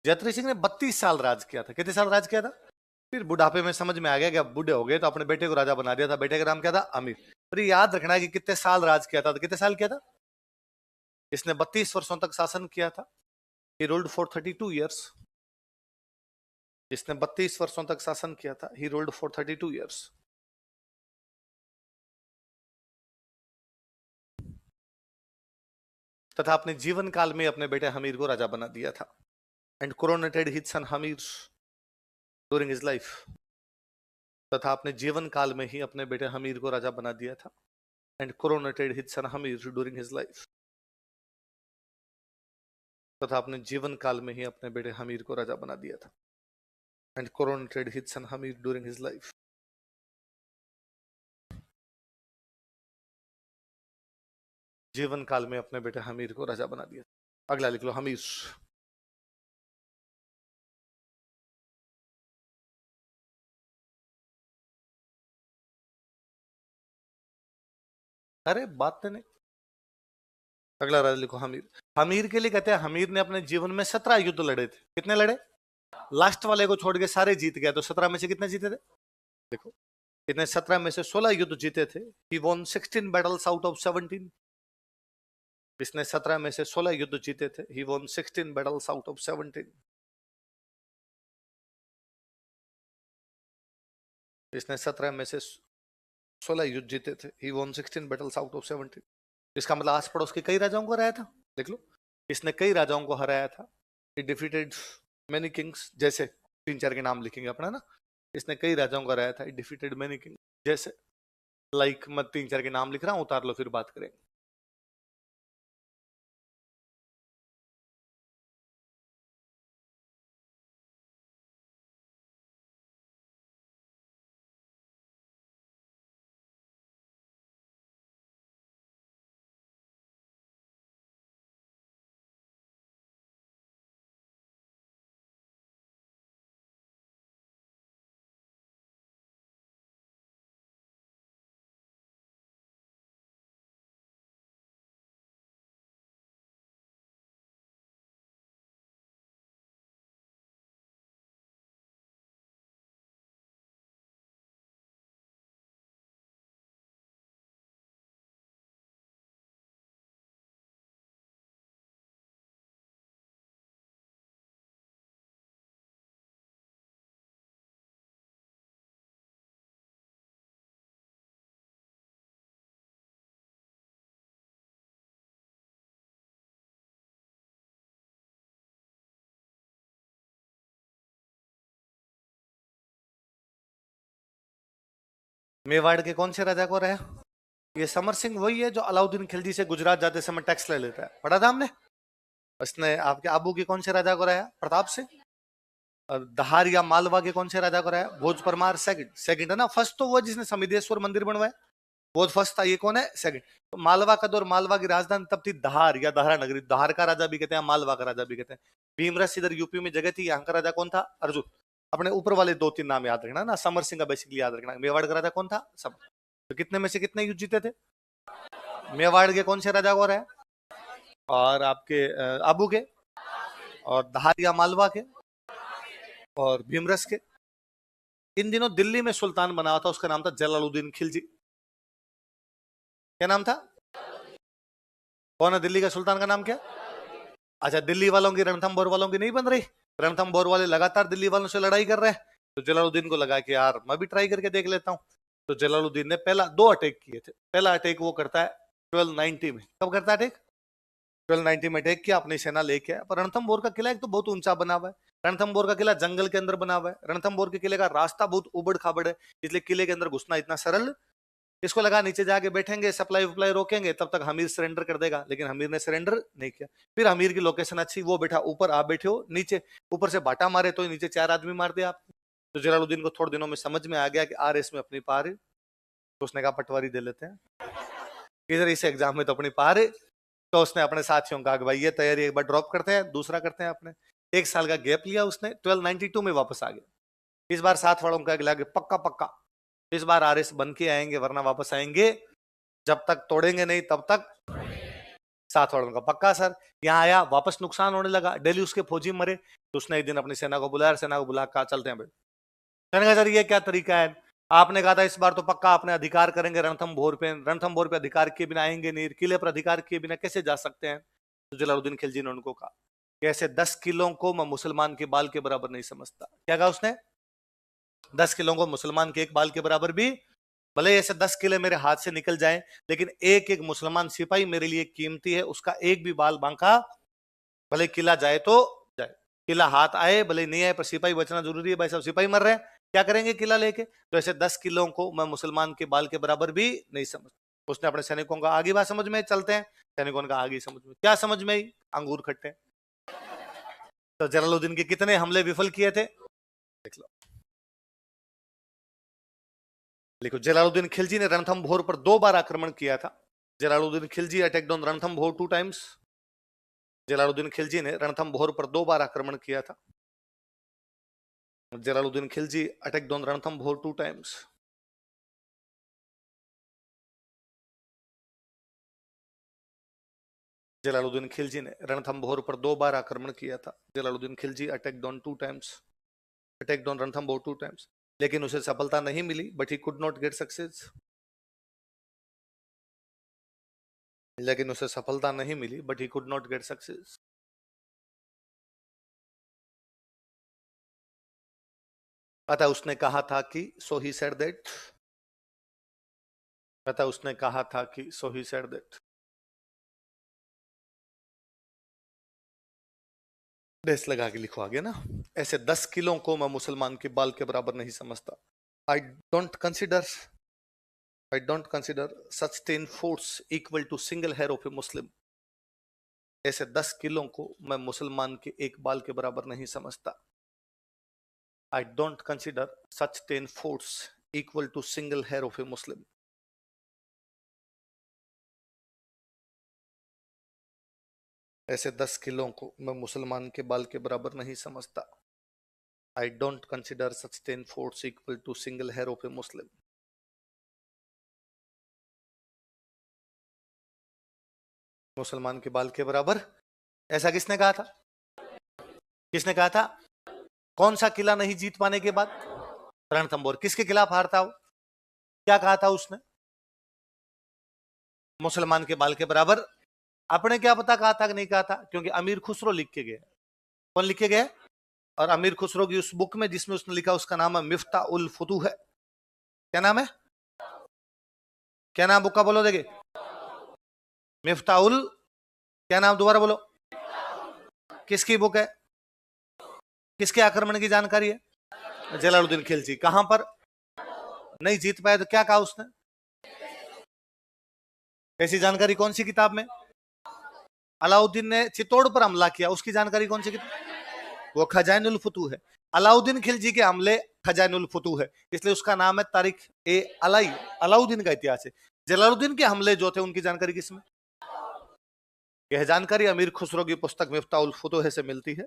जैत्री सिंह ने 32 साल राज किया था। कितने साल राज किया था? फिर बुढ़ापे में समझ में आ गया कि अब बूढ़े हो गए, तो अपने बेटे को राजा बना दिया था। बेटे का नाम क्या था? अमीर। पर याद रखना है कि कितने साल राज किया था। तो कितने साल किया था? इसने 32 वर्षों तक शासन किया था। He ruled for 32 years। इसने 32 वर्षों तक शासन किया था। He ruled for 32 years। तथा अपने जीवन काल में अपने बेटे हमीर को राजा बना दिया था। And coronated his son Hammir during his life. तथा अपने जीवन काल में ही अपने बेटे हमीर को राजा बना दिया था। And coronated his son Hammir during his life. तथा अपने जीवन काल में ही अपने बेटे हमीर को राजा बना दिया था। And coronated his son Hammir during his life. जीवन काल में अपने बेटे हमीर को राजा बना दिया। अगला लिख लो, हमीर। अरे बात तो नहीं। अगला राजा लिखो, हमीर। हमीर के लिए कहते हैं, हमीर ने अपने जीवन में 17 युद्ध लड़े थे। कितने लड़े? लास्ट वाले को छोड़ के सारे जीत गया, तो 17 में से कितने जीते थे? देखो, इतने 17 में से 16 युद्ध जीते थे। He won 16 battles out of 17। इसने 17 में से 16 युद्ध जीते थे। He won 16 battles out of 17। इसने 17 में से 16 युद्ध जीते थे। He won 16 battles out of 17। इसका मतलब आस पड़ोस के कई राजाओं को हराया था। देख लो, इसने कई राजाओं को हराया था। ही डिफीटेड मेनी किंग्स, जैसे 3-4 के नाम लिखेंगे अपना ना। इसने कई राजाओं को हराया था। ही डिफीटेड मेनी किंग्स, जैसे लाइक मैं 3-4 के नाम लिख रहा हूं, उतार लो फिर बात करेंगे। मेवाड़ के कौन से राजा को हराया? ये समर सिंह वही है जो अलाउद्दीन खिलजी से गुजरात जाते समय टैक्स ले लेता है, पढ़ा था हमने। इसने आपके आबू के कौन से राजा को हराया? प्रताप सिंह। और दहार या मालवा के कौन से राजा को हराया? भोज परमार। सेकंड, सेकंड है ना। फर्स्ट तो वो जिसने समिधेश्वर मंदिर बनवाया, वो फर्स्ट था। ये कौन है? सेकंड। तो मालवा का दौर, मालवा की राजधानी तब थी धार या धारा नगरी। धार का राजा भी कहते हैं, मालवा का राजा भी कहते हैं। भीमरस इधर यूपी में जगह थी, यहाँ का राजा कौन था? अर्जुन। अपने ऊपर वाले 2-3 नाम याद रखना ना। समर सिंह का बेसिकली याद रखना। मेवाड़ का राजा कौन था? समर। तो कितने में से कितने युद्ध जीते थे? मेवाड़ के कौन से राजा को रहे? और आपके आबू के, और धार या मालवा के, और भीमरस के। इन दिनों दिल्ली में सुल्तान बना हुआ था, उसका नाम था जलालुद्दीन खिलजी। क्या नाम था? कौन है दिल्ली का सुल्तान? का नाम क्या? अच्छा, दिल्ली वालों की रणथंभौर वालों की नहीं बन रही। रणथंभौर वाले लगातार दिल्ली वालों से लड़ाई कर रहे हैं, तो जलालुद्दीन को लगा कि यार मैं भी ट्राई करके देख लेता हूं। तो जलालुद्दीन ने पहला 2 अटैक किए थे। पहला अटैक वो करता है 1290 में। कब करता है अटैक? 1290 में अटैक किया, अपनी सेना लेके आया। पर रणथंभौर का किला एक तो बहुत ऊंचा बना हुआ है। रणथंभौर का किला जंगल के अंदर बना हुआ है। रणथंभौर के किले का रास्ता बहुत उबड़ खाबड़ है, इसलिए किले के अंदर घुसना इतना सरल। इसको लगा नीचे जाके बैठेंगे, सप्लाई वप्लाई रोकेंगे, तब तक हमीर सरेंडर कर देगा। लेकिन हमीर ने सरेंडर नहीं किया। फिर हमीर की लोकेशन अच्छी, वो बैठा ऊपर, आप बैठे हो नीचे। ऊपर से बाटा मारे तो नीचे 4 आदमी मार दिया आपने। तो जलालुद्दीन को थोड़े दिनों में समझ में आ गया कि आर एस में अपनी पार है। तो उसने कहा पटवारी दे लेते हैं, इधर इस एग्जाम में तो अपनी पार है। तो उसने अपने साथियों का भाई ये तैयारी एक बार ड्रॉप करते हैं, दूसरा करते हैं अपने। 1 साल का गैप लिया उसने, 1292 में वापस आ गया। इस बार साथ वालों का लगा पक्का पक्का इस बार आरएस बन के आएंगे, वरना वापस आएंगे, जब तक तोड़ेंगे नहीं तब तक। साथ वालों का पक्का सर। यहाँ आया, वापस नुकसान होने लगा, डेली उसके फौजी मरे। तो उसने एक दिन अपनी सेना को बुलाया, सेना को बुला कहा चलते हैं भाई। मैंने कहा सर ये क्या तरीका है? आपने कहा था इस बार तो पक्का आपने अधिकार करेंगे रणथंभौर पे। रणथंभौर पे अधिकार किए बिना आएंगे नहीं, किले पर अधिकार किए बिना कैसे जा सकते हैं? तो जलालुद्दीन खिलजी ने उनको कहा कि ऐसे 10 किलों को मैं मुसलमान के बाल के बराबर नहीं समझता। क्या कहा उसने? 10 किलों को मुसलमान के एक बाल के बराबर भी, भले ऐसे 10 किले मेरे हाथ से निकल जाएं, लेकिन एक एक मुसलमान सिपाही मेरे लिए कीमती है। उसका एक भी बाल बांका, भले किला जाए तो जाए, किला हाथ आए भले नहीं आए, पर सिपाही बचना जरूरी है। भाई साहब सिपाही मर रहे हैं, क्या करेंगे किला लेके? तो ऐसे 10 किलों को मैं मुसलमान के बाल के बराबर भी नहीं समझ। उसने अपने सैनिकों का आगे बात समझ में, चलते हैं। सैनिकों का आगे समझ में, क्या समझ में? अंगूर खट्टे। तो जलालुद्दीन के कितने हमले विफल किए थे, देख लो। देखो, जलालुद्दीन खिलजी ने रणथंभौर पर 2 बार आक्रमण किया था। Jalaluddin Khilji attacked on Ranthambore 2 times। Jalaluddin Khilji ने रणथंभोर पर 2 बार आक्रमण किया था। Jalaluddin Khilji attacked on Ranthambore 2 times। Jalaluddin Khilji ने रणथंभोर पर 2 बार आक्रमण किया था। Jalaluddin Khilji attacked on 2 times, attacked on Ranthambore 2 times, लेकिन उसे सफलता नहीं मिली, but he could not get success. लेकिन उसे सफलता नहीं मिली, but he could not get success. अतः उसने कहा था कि सो ही सेड दैट, अतः उसने कहा था कि सो ही सेड दैट। डेस लगा के लिखो आगे ना। ऐसे 10 किलो को मैं मुसलमान के बाल के बराबर नहीं समझता। I don't consider such 10 forts equal to single hair of a Muslim. ऐसे 10 किलो को मैं मुसलमान के एक बाल के बराबर नहीं समझता। I don't consider such 10 forts equal to single hair of a Muslim. ऐसे 10 किलो को मैं मुसलमान के बाल के बराबर नहीं समझता। I don't consider such 10 forts equal to single hair of a Muslim. मुसलमान के बाल के बराबर, ऐसा किसने कहा था? किसने कहा था? कौन सा किला नहीं जीत पाने के बाद? रणथंभोर। किसके खिलाफ हार था वो? क्या कहा था उसने? मुसलमान के बाल के बराबर। आपने क्या पता कहा था कि नहीं कहा था? क्योंकि अमीर खुसरो लिख के गए। कौन लिख के गए? और अमीर खुसरो की उस बुक में जिसमें उसने लिखा, उसका नाम है मिफ्ता उल फुतूह है। क्या नाम है? क्या नाम बुक का? बोलो देखे। मिफ्ता उल, क्या नाम? दोबारा बोलो। किसकी बुक है? किसके आक्रमण की जानकारी है? जलालुद्दीन खिलजी। कहां पर? नहीं जीत पाया तो क्या कहा उसने? ऐसी जानकारी कौन सी किताब में? अलाउद्दीन ने चित्तौड़ पर हमला किया, उसकी जानकारी कौन सी किताब? वो खजाइनुल फुतूह है। अलाउद्दीन खिलजी के हमले खजाइनुल फुतूह है, इसलिए उसका नाम है तारीख ए अलाई। अलाउद्दीन का इतिहास है। जलालुद्दीन के हमले जो थे उनकी जानकारी किसमें? यह जानकारी अमीर खुसरो की पुस्तक मिफ्ता उल फुतूह से मिलती है।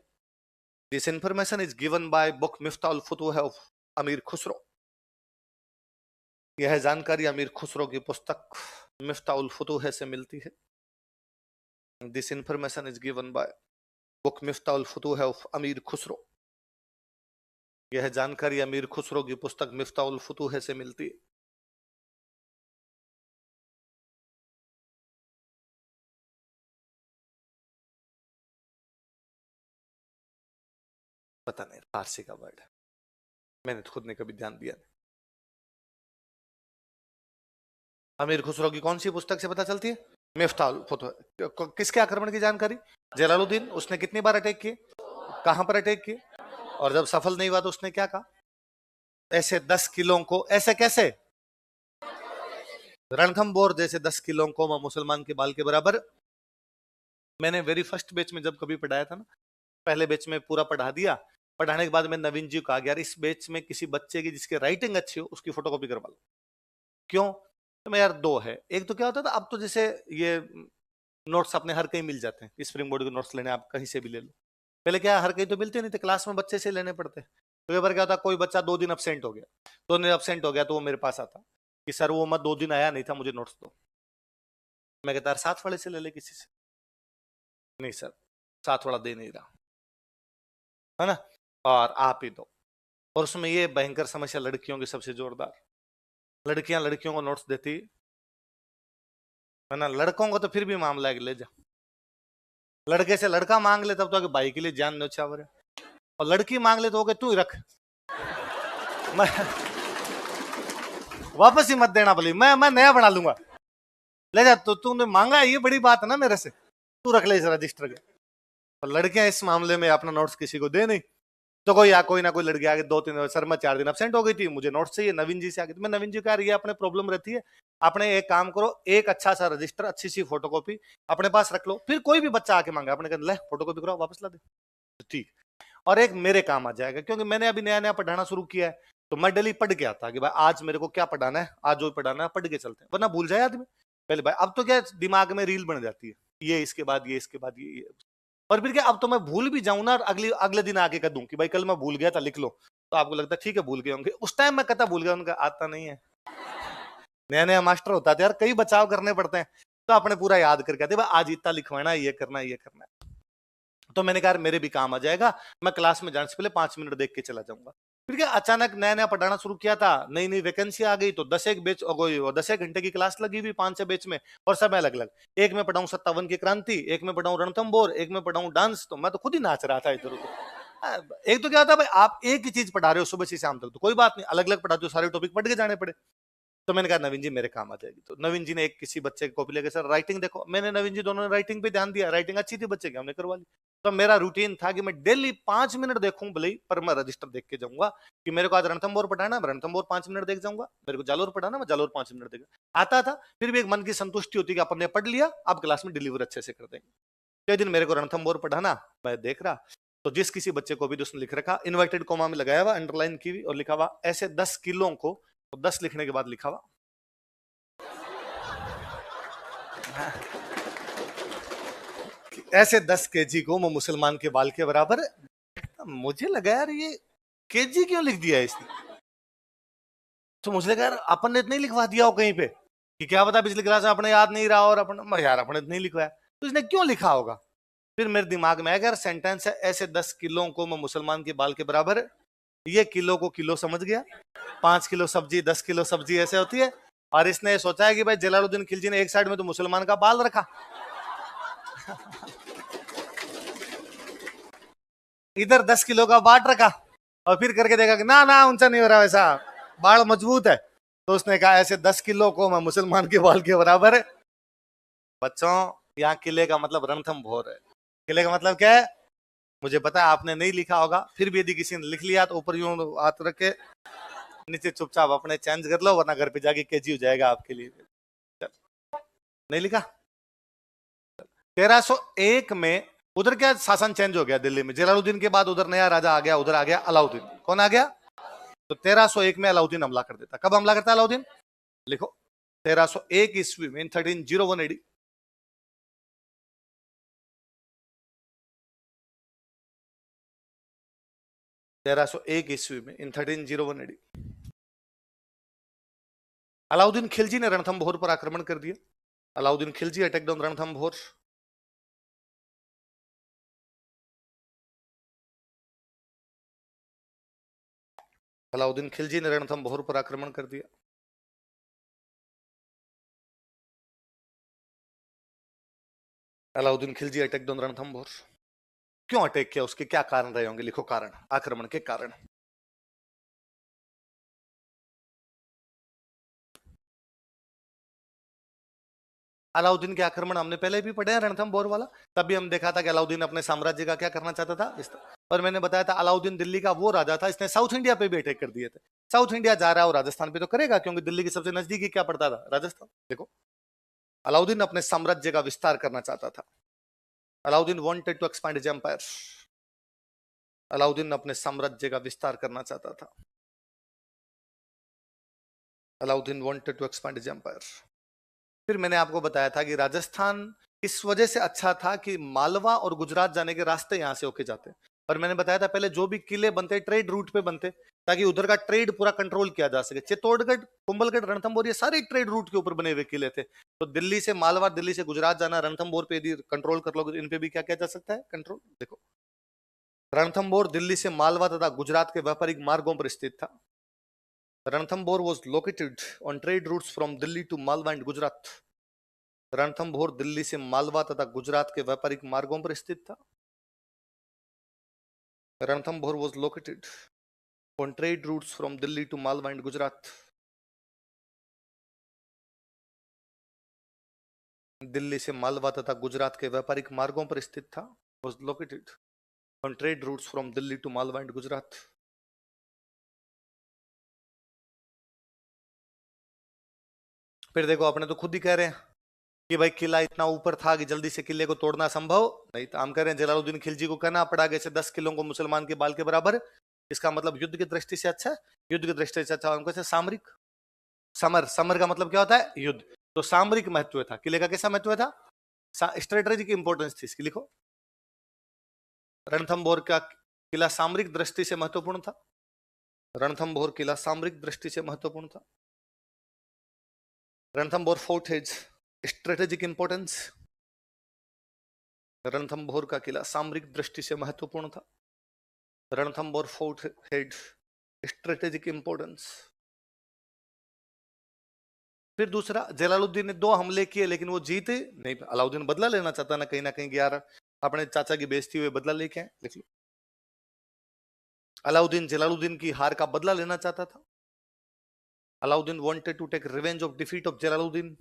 This information is given by book Miftah ul Futuh of Amir Khusro. यह जानकारी अमीर खुसरो की पुस्तक मिफ्ता उल फुतूह से मिलती है। This information is given by book Miftah ul Futuh of Amir Khusro. यह जानकारी अमीर खुसरो की पुस्तक मिफ्ता उल फुतूह से मिलती है। पता नहीं, फारसी का वर्ड है, मैंने तो खुद ने कभी ध्यान दिया नहीं। अमीर खुसरो की कौन सी पुस्तक से पता चलती है? मिफ्ता उल फुतूह। किसके आक्रमण की जानकारी? जलालुद्दीन। उसने कितनी बार अटैक किए? कहां पर अटैक किए? और जब सफल नहीं हुआ तो उसने क्या कहा? ऐसे 10 किलो को, ऐसे कैसे? रणथंभोर जैसे 10 किलो को मैं मुसलमान के बाल के बराबर। मैंने वेरी फर्स्ट बैच में जब कभी पढ़ाया था ना, पहले बैच में पूरा पढ़ा दिया। पढ़ाने के बाद मैं नवीन जी को आ गया, इस बैच में किसी बच्चे की जिसकी राइटिंग अच्छी हो उसकी फोटोकॉपी करवा लो। क्यों? तो मैं यार दो है। एक तो क्या होता था, अब तो जैसे ये नोट्स अपने हर कहीं मिल जाते हैं, स्प्रिंग बोर्ड के नोट्स लेने आप कहीं से भी ले लो। पहले क्या हर कहीं तो मिलते नहीं थे, क्लास में बच्चे से लेने पड़ते। तो एक बार क्या होता, कोई बच्चा 2 दिन अब्सेंट हो गया, 2 दिन अब्सेंट हो गया तो वो मेरे पास आता कि सर वो मैं 2 दिन आया नहीं था, मुझे नोट्स दो। मैं कहता साथ वाले से ले ले किसी से। नहीं सर, साथ वाला दे नहीं रहा है ना, और आप ही दो। और उसमें ये भयंकर समस्या लड़कियों की सबसे जोरदार, लड़कियां लड़कियों को नोट्स देती है ना, लड़कों को तो फिर भी मामला है कि ले जा। लड़के से लड़का मांग ले तब तो भाई के लिए जान न्यौछावर है, और लड़की मांग ले तो तू ही रख, मैं वापस ही मत देना भले, मैं नया बना लूंगा, ले जा। तो तूने मांगा है, ये बड़ी बात है ना मेरे से, तू रख ले इस रजिस्टर के। और लड़कियां इस मामले में अपना नोट्स किसी को दे नहीं। तो कोई ना कोई लड़की आगे 2-3 सर मैं 4 दिन अब्सेंट हो गई थी, मुझे नोट्स चाहिए, नवीन जी से आगे। तो मैं नवीन जी को, यार ये अपने प्रॉब्लम रहती है, आपने एक काम करो, एक अच्छा सा रजिस्टर, अच्छी सी फोटोकॉपी अपने पास रख लो, फिर कोई भी बच्चा आके मांगा अपने कहते ले फोटोकॉपी कराओ वापस ला दे, तो ठीक। और एक मेरे काम आ जाएगा, क्योंकि मैंने अभी नया नया पढ़ाना शुरू किया है, तो मैं डेली पढ़ के आता कि भाई आज मेरे को क्या पढ़ाना है, आज जो पढ़ाना है पढ़ के चलते हैं, वरना भूल जाए आदमी। पहले भाई, अब तो क्या दिमाग में रील बन जाती है, ये इसके बाद ये, इसके बाद ये। और फिर क्या, अब तो मैं भूल भी जाऊं ना, अगले दिन आके कह दूं कि भाई कल मैं भूल गया था, लिख लो, तो आपको लगता है ठीक है भूल गए होंगे, उस टाइम मैं कहता भूल गया, उनका आता नहीं है। नया नया मास्टर होता था यार, कई बचाव करने पड़ते हैं, तो आपने पूरा याद करके आते आज इतना लिखवाना है, ये करना है, ये करना है। तो मैंने कहा मेरे भी काम आ जाएगा, मैं क्लास में जाने से पहले 5 मिनट देख के चला जाऊंगा। फिर क्या, अचानक नया नया पढ़ाना शुरू किया था, नई नई वैकेंसी आ गई, तो 10 घंटे की क्लास लगी हुई 5 बैच में, और समय अलग अलग, एक में पढ़ाऊं 57 की क्रांति, एक में पढ़ाऊं रणथंभौर, एक में पढ़ाऊं डांस, तो मैं तो खुद ही नाच रहा था इधर उधर। एक तो क्या था भाई, आप एक ही चीज पढ़ा रहे हो सुबह से शाम तक, तो कोई बात नहीं, अलग अलग पढ़ाते हो, सारे टॉपिक पढ़ के जाने पड़े। तो मैंने कहा नवीन जी मेरे काम आ जाएगी, तो नवीन जी ने एक किसी बच्चे की कॉपी लेके, सर राइटिंग देखो, मैंने नवीन जी दोनों ने राइटिंग पे ध्यान दिया, राइटिंग अच्छी थी बच्चे की, हमने करवा ली। तो मेरा रूटीन था कि मैं डेली 5 मिनट देखूं भले ही, पर मैं रजिस्टर देख के जाऊंगा कि मेरे को आज रणथंभौर पढ़ाना, रणथंभौर 5 मिनट देख जाऊंगा, मेरे को जालोर पढ़ाना, मैं जालोर 5 मिनट देख आता था। फिर भी एक मन की संतुष्टि होती कि अपन ने पढ़ लिया, अब क्लास में डिलीवर अच्छे से कर देंगे। तो दिन मेरे को रणथंभौर पढ़ाना, मैं देख रहा, तो जिस किसी बच्चे को भी उसने लिख रखा, इन्वर्टेड कोमा में लगाया हुआ, अंडरलाइन की हुई, और लिखा हुआ ऐसे 10 किलो को, 10 लिखने के बाद लिखा हुआ ऐसे 10 केजी को मैं मुसलमान के बाल के बराबर। मुझे लगा यार ये केजी क्यों लिख दिया इसने, तो मुझे लगा यार अपन ने इतना ही लिखवा दिया हो कहीं पे कि क्या पता पिछली क्लास में अपने याद नहीं रहा, और अपन यार अपने इतना ही लिखवाया, तो इसने क्यों लिखा होगा। फिर मेरे दिमाग में आया यार सेंटेंस है ऐसे 10 किलो को मैं मुसलमान के बाल के बराबर, ये किलो को किलो समझ गया, 5 किलो सब्जी 10 किलो सब्जी ऐसे होती है, और इसने सोचा है कि भाई जलालुद्दीन खिलजी ने एक साइड में तो मुसलमान का बाल रखा, इधर 10 किलो का बाट रखा, और फिर करके देखा कि ना ना ऊंचा नहीं हो रहा वैसा, बाल मजबूत है, तो उसने कहा ऐसे 10 किलो को मैं मुसलमान के बाल के बराबर है। बच्चों, यहाँ किले का मतलब रणथंभौर है। किले का मतलब क्या है मुझे पता है आपने नहीं लिखा होगा, फिर भी यदि किसी ने लिख लिया तो ऊपर यूं हाथ रख के नीचे चुपचाप अपने चेंज कर लो, वरना घर पे जाके केजी हो जाएगा आपके लिए। नहीं लिखा। 1301 में उधर क्या शासन चेंज हो गया दिल्ली में, जलालुद्दीन के बाद उधर नया राजा आ गया, उधर आ गया अलाउद्दीन। कौन आ गया? तो 1301 में अलाउद्दीन हमला कर देता। कब हमला करता है अलाउद्दीन? लिखो 1301 ईस्वी में, इन 1301 एडी। ईस्वी में, इन 1301 एडी अलाउद्दीन खिलजी ने रणथंभौर पर आक्रमण कर दिया। Alauddin Khilji attacked on Ranthambore. अलाउद्दीन खिलजी ने रणथंभौर पर आक्रमण कर दिया। Alauddin Khilji attacked on Ranthambore. क्यों अटैक किया, उसके क्या कारण रहे होंगे? लिखो कारण, आक्रमण के कारण। अलाउद्दीन के आक्रमण हमने पहले भी पढ़े हैं, रणथंभौर वाला। तभी हम देखा था कि अलाउद्दीन अपने साम्राज्य का क्या करना चाहता था, विस्तार। और मैंने बताया था अलाउद्दीन दिल्ली का वो राजा था, इसने साउथ इंडिया पे भी अटैक कर दिए थे। साउथ इंडिया जा रहा है और राजस्थान पे तो करेगा, क्योंकि दिल्ली की सबसे नजदीकी क्या पड़ता था? राजस्थान। देखो अलाउद्दीन अपने साम्राज्य का विस्तार करना चाहता था। Alauddin wanted to expand his empire. Alauddin अपने साम्राज्य का विस्तार करना चाहता था। Alauddin wanted to expand his empire. फिर मैंने आपको बताया था कि राजस्थान इस वजह से अच्छा था कि मालवा और गुजरात जाने के रास्ते यहां से होके जाते। और मैंने बताया था पहले जो भी किले बनते ट्रेड रूट पे बनते, ताकि उधर का ट्रेड पूरा कंट्रोल किया जा सके। चित्तौड़गढ़, कुंभलगढ़, रणथंभौर ये सारे ट्रेड रूट के ऊपर बने हुए किले थे। तो दिल्ली से मालवा, दिल्ली से गुजरात जाना, रणथंभौर पे यदि कंट्रोल कर लोगे, इन पे भी क्या किया जा सकता है? कंट्रोल। देखो रणथंभौर दिल्ली से मालवा तथा गुजरात के व्यापारिक मार्गों पर स्थित था। Ranthambore was located on trade routes from Delhi to Malwa and Gujarat. Ranthambore Delhi से मालवा तथा गुजरात के व्यापारिक मार्गों पर स्थित था। Ranthambore was located on trade routes from Delhi to Malwa and Gujarat. Delhi से मालवा तथा गुजरात के व्यापारिक मार्गों पर स्थित था। was located on trade routes from Delhi to Malwa and Gujarat. फिर देखो अपने तो खुद ही कह रहे हैं कि भाई किला इतना ऊपर था कि जल्दी से किले को तोड़ना संभव नहीं था। हम कह रहे हैं जलालुद्दीन खिलजी को कहना पड़ा कि 10 किलो को मुसलमान के बाल के बराबर। इसका मतलब युद्ध की दृष्टि से अच्छा है, युद्ध की दृष्टि से अच्छा। उनको सामरिक, समर, समर का मतलब क्या होता है? युद्ध। तो सामरिक महत्व था किले का, कैसा महत्व था, स्ट्रेटेजिक इंपॉर्टेंस थी इसकी, लिखो। रणथंभौर का किला सामरिक दृष्टि से महत्वपूर्ण था। रणथंभौर किला सामरिक दृष्टि से महत्वपूर्ण था। Ranthambore fort has strategic importance. Ranthambore का किला सामरिक दृष्टि से महत्वपूर्ण था। Ranthambore fort had strategic importance. फिर दूसरा, जलालुद्दीन ने 2 हमले किए लेकिन वो जीते नहीं। अलाउद्दीन बदला लेना चाहता ना कहीं कि यार अपने चाचा की बेइज्जती हुए बदला लेके आए, लिख लो। अलाउद्दीन जलालुद्दीन की हार का बदला लेना चाहता था। Alauddin wanted to take revenge of defeat of Jalaluddin.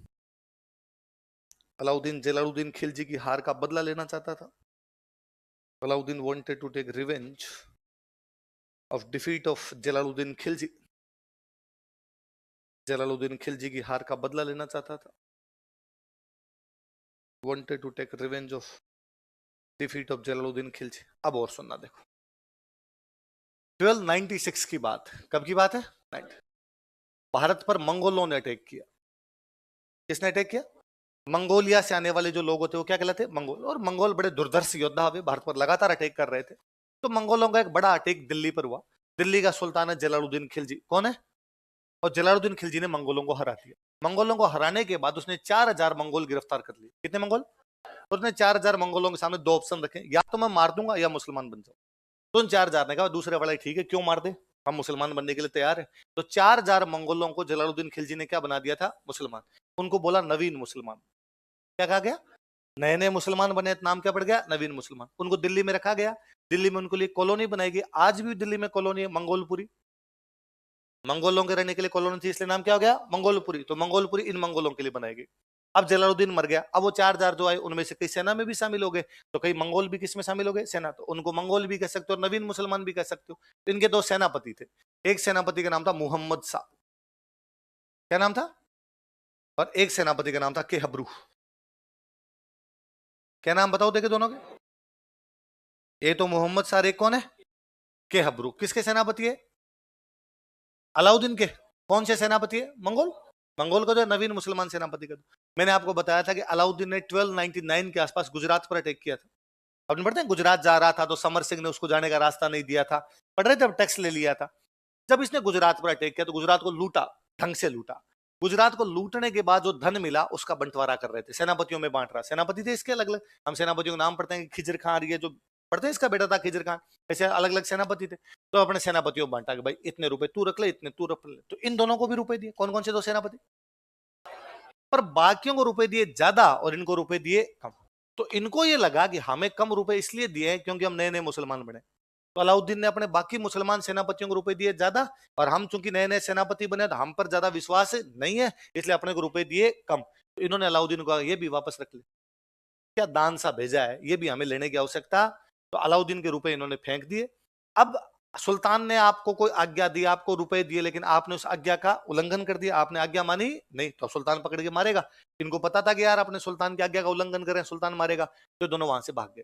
Alauddin Jalaluddin Khilji की हार का बदला लेना चाहता था। Alauddin wanted to take revenge of defeat of Jalaluddin Khilji. Jalaluddin Khilji की हार का बदला लेना चाहता था। Wanted to take revenge of defeat of Jalaluddin Khilji. अब और सुनना, देखो 1296 की बात, कब की बात है, 90। भारत पर मंगोलों ने अटैक किया। किसने अटैक किया, मंगोलिया से आने वाले जो लोग होते वो क्या कहलाते, मंगोल। और मंगोल बड़े दुर्धर्ष योद्धा हुए, भारत पर लगातार अटैक कर रहे थे। तो मंगोलों का एक बड़ा अटैक दिल्ली पर हुआ। दिल्ली का सुल्तान है जलालुद्दीन खिलजी, कौन है, और जलालुद्दीन खिलजी ने मंगोलों को हरा दिया। मंगोलों को हराने के बाद उसने 4000 मंगोल गिरफ्तार कर लिए। कितने मंगोल, उसने 4000 मंगोलों के सामने 2 ऑप्शन रखे, या तो मैं मार दूंगा या मुसलमान बन जाऊं। तो उन 4000 ने कहा दूसरे वाला ठीक है, क्यों मार दे, हम मुसलमान बनने के लिए तैयार है। तो 4000 मंगोलों को जलालुद्दीन खिलजी ने क्या बना दिया था, मुसलमान। उनको बोला नवीन मुसलमान। क्या कहा गया, नए नए मुसलमान बने, नाम क्या पड़ गया, नवीन मुसलमान। उनको दिल्ली में रखा गया। दिल्ली में उनको लिए कॉलोनी बनाई गई। आज भी दिल्ली में कॉलोनी है मंगोलपुरी। मंगोलों के रहने के लिए कॉलोनी थी, इसलिए नाम क्या हो गया, मंगोलपुरी। तो मंगोलपुरी इन मंगोलों के लिए बनाई गई। अब जलालुद्दीन मर गया। अब वो 4000 जो आए उनमें से कई सेना में भी शामिल हो गए, तो कई मंगोल भी किस में शामिल हो गए, सेना। तो उनको मंगोल भी कह सकते हो और नवीन मुसलमान भी कह सकते हो। तो इनके 2 सेनापति थे। एक सेनापति का नाम था मुहम्मद शाह, क्या नाम था, और एक सेनापति का नाम था केहबरू। क्या नाम बताओ देखे दोनों के, ये तो मोहम्मद शाह, एक कौन है, केहबरू। किसके सेनापति है, अलाउद्दीन के। कौन से सेनापति है, मंगोल। मंगोल का जो नवीन मुसलमान सेनापति का। मैंने आपको बताया था कि अलाउद्दीन ने 1299 के आसपास गुजरात पर अटैक किया था। अपने पढ़ते हैं, गुजरात जा रहा था तो समर सिंह ने उसको जाने का रास्ता नहीं दिया था, पढ़ रहे थे, टैक्स ले लिया था। जब इसने गुजरात पर अटैक किया तो गुजरात को लूटा, ढंग से लूटा। गुजरात को लूटने के बाद जो धन मिला उसका बंटवारा कर रहे थे, सेनापतियों में बांट रहा। सेनापति थे इसके अलग अलग, हम सेनापतियों के नाम पढ़ते हैं, खिजर खान, ये जो पढ़ते हैं इसका बेटा था खिजर खान, ऐसे अलग अलग सेनापति थे। तो अपने सेनापतियों को बांटा कि भाई इतने रुपए तू रख ले, इतने तू रख ले। तो इन दोनों को भी रुपए दिए। कौन कौन से 2 सेनापति, पर बाकियों को रुपए दिए ज्यादा और इनको रुपए दिए कम। तो इनको ये लगा कि हमें कम रुपए इसलिए दिए क्योंकि हम नए नए मुसलमान बने। तो अलाउद्दीन ने अपने बाकी मुसलमान सेनापतियों को रुपए दिए ज्यादा, और हम चूंकि नए नए सेनापति बने तो हम पर ज्यादा विश्वास नहीं है, इसलिए अपने को रुपए दिए कम। तो इन्होंने अलाउद्दीन को ये भी वापस रख ले, क्या दान सा भेजा है, ये भी हमें लेने की आवश्यकता। तो अलाउद्दीन के रुपए इन्होंने फेंक दिए। अब सुल्तान ने आपको कोई आज्ञा दी, आपको रुपए दिए, लेकिन आपने उस आज्ञा का उल्लंघन कर दिया, आपने आज्ञा मानी नहीं, तो सुल्तान पकड़ के मारेगा। इनको पता था कि यार अपने सुल्तान की आज्ञा का उल्लंघन करें सुल्तान मारेगा, तो दोनों वहां से भाग गए।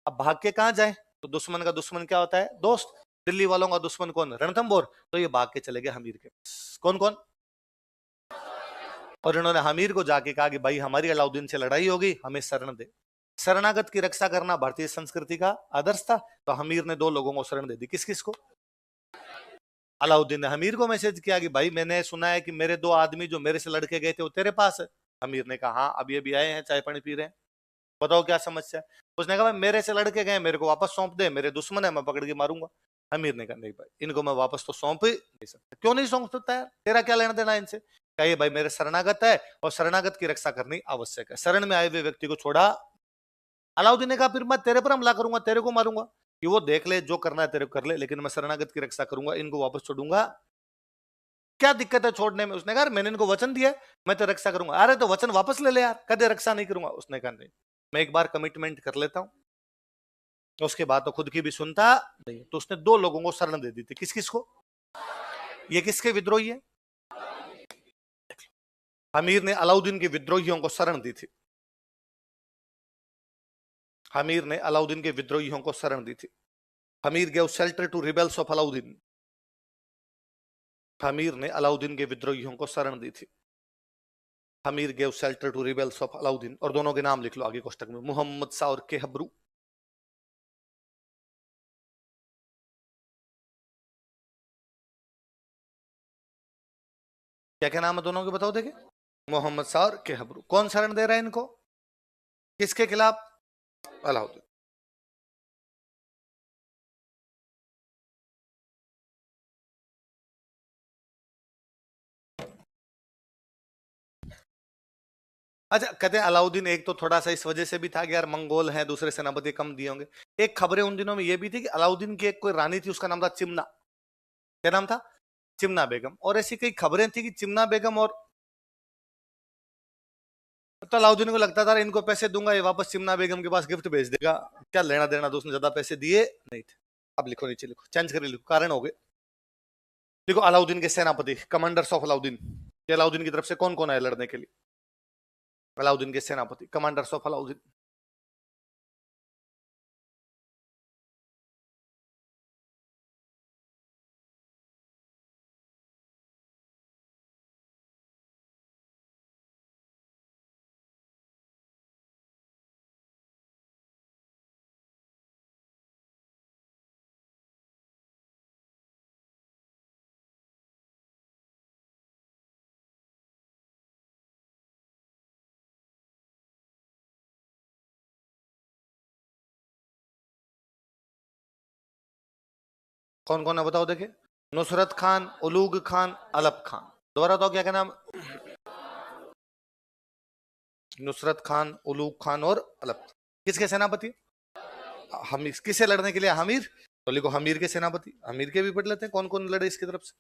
अब भाग के कहां जाए, तो दुश्मन का दुश्मन क्या होता है, दोस्त। दिल्ली वालों का दुश्मन कौन, रणथंभौर। तो ये भाग के चले गए हमीर के पास। कौन कौन, और इन्होंने हमीर को जाके कहा कि भाई हमारी अलाउद्दीन से लड़ाई होगी, हमें शरण दे। शरणागत की रक्षा करना भारतीय संस्कृति का आदर्श था। तो हमीर ने 2 लोगों को शरण दे दी। किस किस को, अलाउद्दीन ने हमीर को मैसेज किया कि भाई मैंने सुना है कि मेरे 2 आदमी जो मेरे से लड़के गए थे वो तेरे पास है। हमीर ने कहा हाँ, अभी अभी आए हैं, चाय पानी पी रहे हैं, बताओ क्या समस्या है। उसने कहा भाई मेरे से लड़के गए, मेरे को वापस सौंप दे, मेरे दुश्मन है, मैं पकड़ के मारूंगा। हमीर ने कहा नहीं भाई, इनको मैं वापस तो सौंप ही नहीं सकता। क्यों नहीं सौंप सकता यार, तेरा क्या लेना देना इनसे। कहिए भाई मेरे शरणागत है और शरणागत की रक्षा करनी आवश्यक है, शरण में आए हुए व्यक्ति को छोड़ा। अलाउद्दीन ने कहा फिर मैं तेरे पर हमला करूंगा, तेरे को मारूंगा, कि वो देख ले जो करना है तेरे को कर ले, लेकिन मैं शरणागत की रक्षा करूंगा, इनको वापस छोड़ूंगा। क्या दिक्कत है छोड़ने में। उसने कहा मैंने इनको वचन दिया मैं तो रक्षा करूंगा। अरे तो वचन वापस ले ले यार, कदे रक्षा नहीं करूंगा। उसने कहा नहीं, मैं एक बार कमिटमेंट कर लेता हूं, तो उसके बाद तो खुद की भी सुनता नहीं। तो उसने 2 लोगों को शरण दे दी थी। किस किस को, ये किसके विद्रोही है, हमीर ने अलाउद्दीन के विद्रोहियों को शरण दी थी। हमीर ने अलाउद्दीन के विद्रोहियों को शरण दी थी। Hammir gave shelter to rebels of Alauddin. Hammir ने अलाउद्दीन के विद्रोहियों को शरण दी थी। Hammir gave shelter to rebels of Alauddin, और दोनों के नाम लिख लो आगे कोष्टक में, मोहम्मद शाह और केहबरू। क्या क्या नाम है दोनों के बताओ देखे, मोहम्मद शाह और केहबरू। कौन शरण दे रहा है इनको, किसके खिलाफ, अलाउद्दीन। अच्छा, कहते हैं अलाउद्दीन एक तो थोड़ा सा इस वजह से भी था कि यार मंगोल हैं, दूसरे सेनापति कम दिए होंगे। एक खबरें उन दिनों में ये भी थी कि अलाउद्दीन की एक कोई रानी थी, उसका नाम था चिमना। क्या नाम था, चिमना बेगम। और ऐसी कई खबरें थी कि चिमना बेगम और, तो अलाउद्दीन को लगता था इनको पैसे दूंगा ये वापस चिमना बेगम के पास गिफ्ट भेज देगा, क्या लेना देना, तो उसने ज्यादा पैसे दिए नहीं थे। अब लिखो नीचे, लिखो चेंज कर लिखो, कारण हो गए। देखो अलाउद्दीन के सेनापति, कमांडर्स ऑफ अलाउद्दीन, अलाउद्दीन की तरफ से कौन कौन आए लड़ने के लिए, अलाउद्दीन के सेनापति, कमांडर्स ऑफ अलाउद्दीन। कौन कौन है बताओ देखे, नुसरत खान, उलूग खान, अलप खान। दोबारा बताओ क्या क्या नाम, नुसरत खान, उलूग खान और अलप। किसके सेनापति, हमीर। किसे लड़ने के लिए, हमीर। तो लिखो हमीर के सेनापति, हमीर के भी पढ़ लेते हैं कौन कौन लड़े इसकी तरफ से।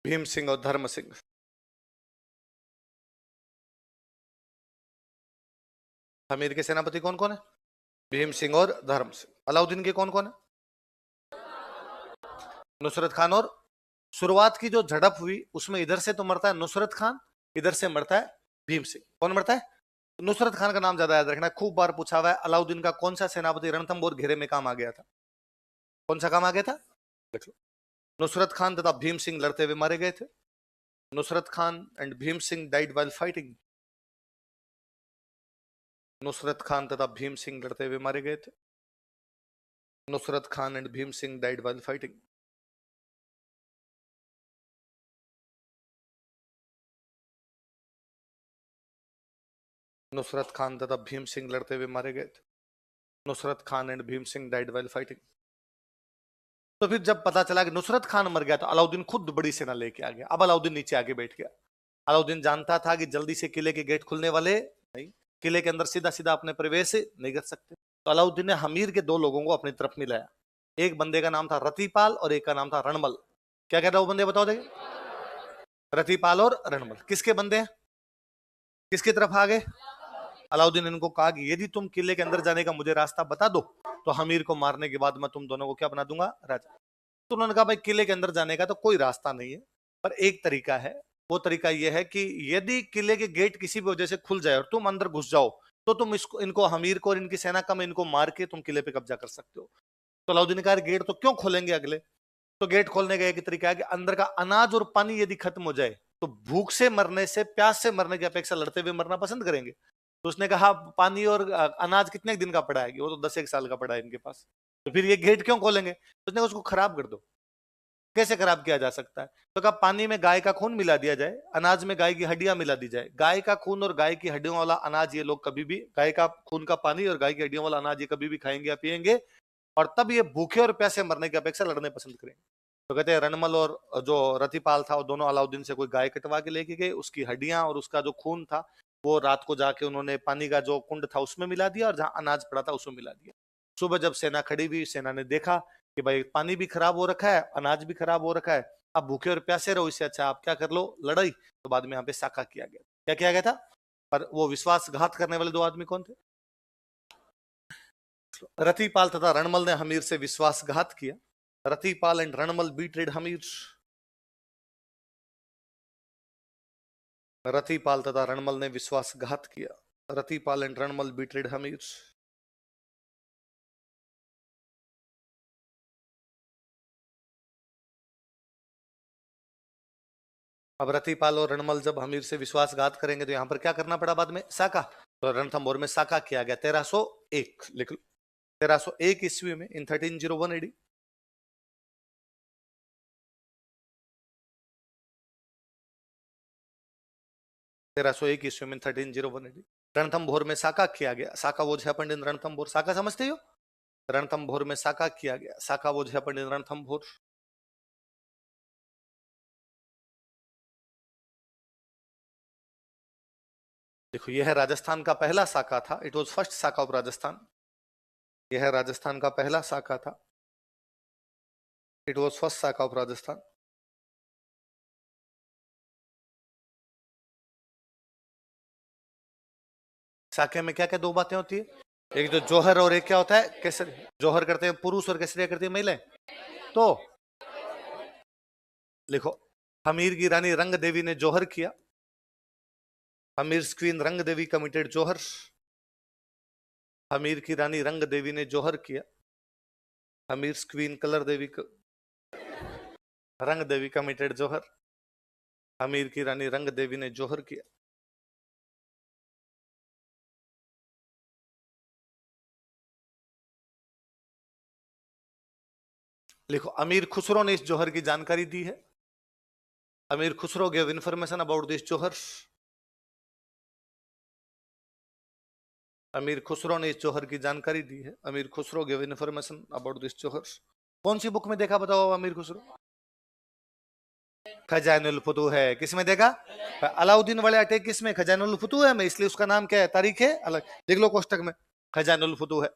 भीम सिंह और धर्म सिंह। हमीर के सेनापति कौन कौन है, भीम सिंह और धर्म सिंह। अलाउद्दीन के कौन कौन है, नुसरत खान और, शुरुआत की जो झड़प हुई उसमें इधर से तो मरता है नुसरत खान, इधर से मरता है भीम सिंह। कौन मरता है, नुसरत खान का नाम ज्यादा याद रखना, खूब बार पूछा हुआ है। अलाउद्दीन का कौन सा सेनापति रणथंबोर घेरे में काम आ गया था, कौन सा काम आ गया था, देख लो। नुसरत खान तथा भीम सिंह लड़ते हुए मारे गए थे। Nusrat Khan and Bhim Singh died while fighting. Nusrat Khan तथा भीम सिंह लड़ते हुए मारे गए थे। Nusrat Khan and Bhim Singh died while fighting. Nusrat Khan तथा भीम सिंह लड़ते हुए मारे गए थे। Nusrat Khan and Bhim Singh died while fighting. तो फिर जब पता चला कि नुसरत खान मर गया तो अलाउद्दीन खुद बड़ी सेना लेके आ गया। अब अलाउद्दीन नीचे आके बैठ गया। अलाउद्दीन जानता था कि जल्दी से किले के गेट खुलने वाले नहीं, किले के अंदर सीधा सीधा अपने प्रवेश नहीं कर सकते। तो अलाउद्दीन ने हमीर के दो लोगों को अपनी तरफ मिलाया। एक बंदे का नाम था रतिपाल और एक का नाम था रणमल। क्या कहता वो बंदे बताओ देखे, रतिपाल और रणमल किसके बंदे हैं, किसकी तरफ आ गए। अलाउद्दीन इनको कहा कि यदि तुम किले के अंदर जाने का मुझे रास्ता बता दो तो हमीर को मारने के बाद मैं तुम दोनों को क्या बना दूंगा, राजा। तो उन्होंने कहा भाई किले के अंदर जाने का तो कोई रास्ता नहीं है, पर एक तरीका है। वो तरीका यह है कि यदि किले के गेट किसी भी वजह से खुल जाए और तुम अंदर घुस जाओ तो तुम इसको, इनको हमीर को और इनकी सेना का, इनको मार के तुम किले पे कब्जा कर सकते हो। तो अलाउद्दीन ने कहा गेट तो क्यों खोलेंगे अगले। तो गेट खोलने का एक तरीका है कि अंदर का अनाज और पानी यदि खत्म हो जाए तो भूख से मरने से, प्यास से मरने की अपेक्षा लड़ते हुए मरना पसंद करेंगे। तो उसने कहा पानी और अनाज कितने दिन का पड़ा है, वो तो 10 एक साल का पड़ा है इनके पास, तो फिर ये गेट क्यों खोलेंगे। उसने उसको खराब कर दो। कैसे खराब किया जा सकता है, तो कहा पानी में गाय का खून मिला दिया जाए, अनाज में गाय की हड्डियां मिला दी जाए। गाय का खून और गाय की हड्डियों वाला अनाज ये लोग कभी भी, गाय का खून का पानी और गाय की हड्डियों वाला अनाज ये कभी भी खाएंगे या पिएंगे, और तब ये भूखे और प्यासे मरने की अपेक्षा लड़ने पसंद करेंगे। तो कहते हैं रणमल और जो रतिपाल था वो दोनों अलाउद्दीन से कोई गाय कटवा के लेके गए, उसकी हड्डियां और उसका जो खून था वो रात को जाके उन्होंने पानी का जो कुंड था उसमें मिला दिया और जहां अनाज पड़ा था उसमें मिला दिया। सुबह जब सेना खड़ी हुई, सेना ने देखा कि भाई पानी भी खराब हो रखा है, अनाज भी खराब हो रखा है, अब भूखे और प्यासे रहो, इससे अच्छा आप क्या कर लो, लड़ाई। तो बाद में यहाँ पे साका किया गया। क्या किया गया था, पर वो विश्वासघात करने वाले दो आदमी कौन थे, रतिपाल तथा रणमल ने हमीर से विश्वासघात किया। रतिपाल एंड रणमल बीट्रेड हमीर। रतिपाल तथा रणमल ने विश्वासघात किया। रतिपाल एंड रणमल बीट्रेड हमीर। अब रतिपाल और रणमल जब हमीर से विश्वासघात करेंगे तो यहां पर क्या करना पड़ा बाद में? साका। तो रणथंभौर में साका किया गया 1301, लिख लो 1301 ईस्वी में, इन 1301 एडी। ईस्वी में 1301 एडी रणथंभौर में साका किया गया। Saka was happened in Ranthambore. साका समझते हो? रणथंभौर में साका किया गया। Saka was happened in Ranthambore. देखो यह राजस्थान का पहला साका था। It was first saka of Rajasthan. यह राजस्थान का पहला साका था। It was first saka of Rajasthan. साके में क्या क्या दो बातें होती है? एक जो जौहर और एक क्या होता है? केसरी। जौहर करते हैं पुरुष और केसरिया करती है महिलाएं। तो लिखो, हमीर की रानी रंग देवी ने जौहर किया। हमीर क्वीन रंग देवी कमिटेड जौहर। हमीर की रानी रंग देवी ने जौहर किया। हमीर क्वीन कलर देवी रंग देवी कमिटेड जौहर। हमीर की रानी रंग देवी ने जौहर किया। लिखो, अमीर खुसरो ने इस जौहर की जानकारी दी है। Amir Khusro give information about this jauhar. Amir Khusro ने इस जौहर की जानकारी दी है। Amir Khusro give information about this jauhar. कौन सी बुक में देखा बताओ अमीर खुसरो? खजानुल फुतूह है। किसमें देखा? अलाउद्दीन वाले अटैक किसमें? खजानुल फुतूह है में, इसलिए उसका नाम क्या है? तारीख है अलग, देख लो कोष्टक में, खजानुल फुतूह है।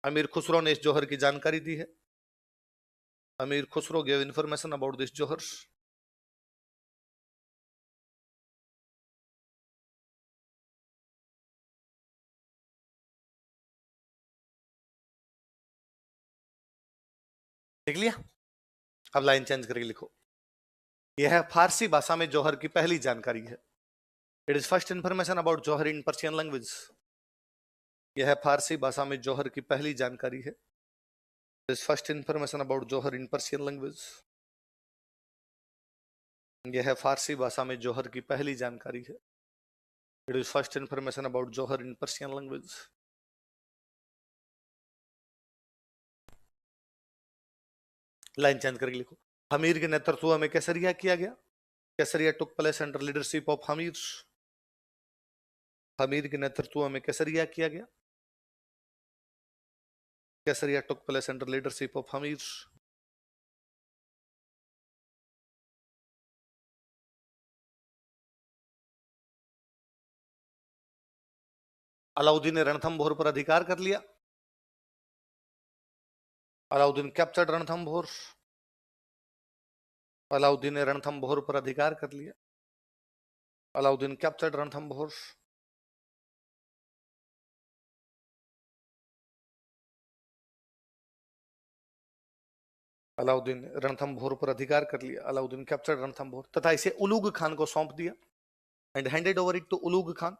अमीर खुसरो ने इस जौहर की जानकारी दी है। Amir Khusro give information about this jauhar. देख लिया? अब लाइन चेंज करके लिखो, यह फारसी भाषा में जौहर की पहली जानकारी है। It is first information about jauhar in Persian language. यह फारसी भाषा में जौहर की पहली जानकारी है। It is first information about jauhar in Persian language. यह फारसी भाषा में जौहर की पहली जानकारी है। It is first information about jauhar in Persian language. Line change करके लिखो, हमीर के नेतृत्व में केसरिया किया गया। Kesariya took place under leadership of Hammir. Hammir के नेतृत्व में केसरिया किया गया। Kesariya took place under leadership of Hammir. Alauddin ने रणथंभौर पर अधिकार कर लिया। अलाउद्दीन कैप्चर्ड रणथंभौर। अलाउद्दीन ने रणथंभौर पर अधिकार कर लिया। अलाउद्दीन कैप्चर्ड रणथंभौर। अलाउद्दीन रणथंभौर पर अधिकार कर लिया। अलाउद्दीन कैप्चर्ड रणथंभौर तथा इसे उलूग खान को सौंप दिया। And handed over it to Ulugh Khan.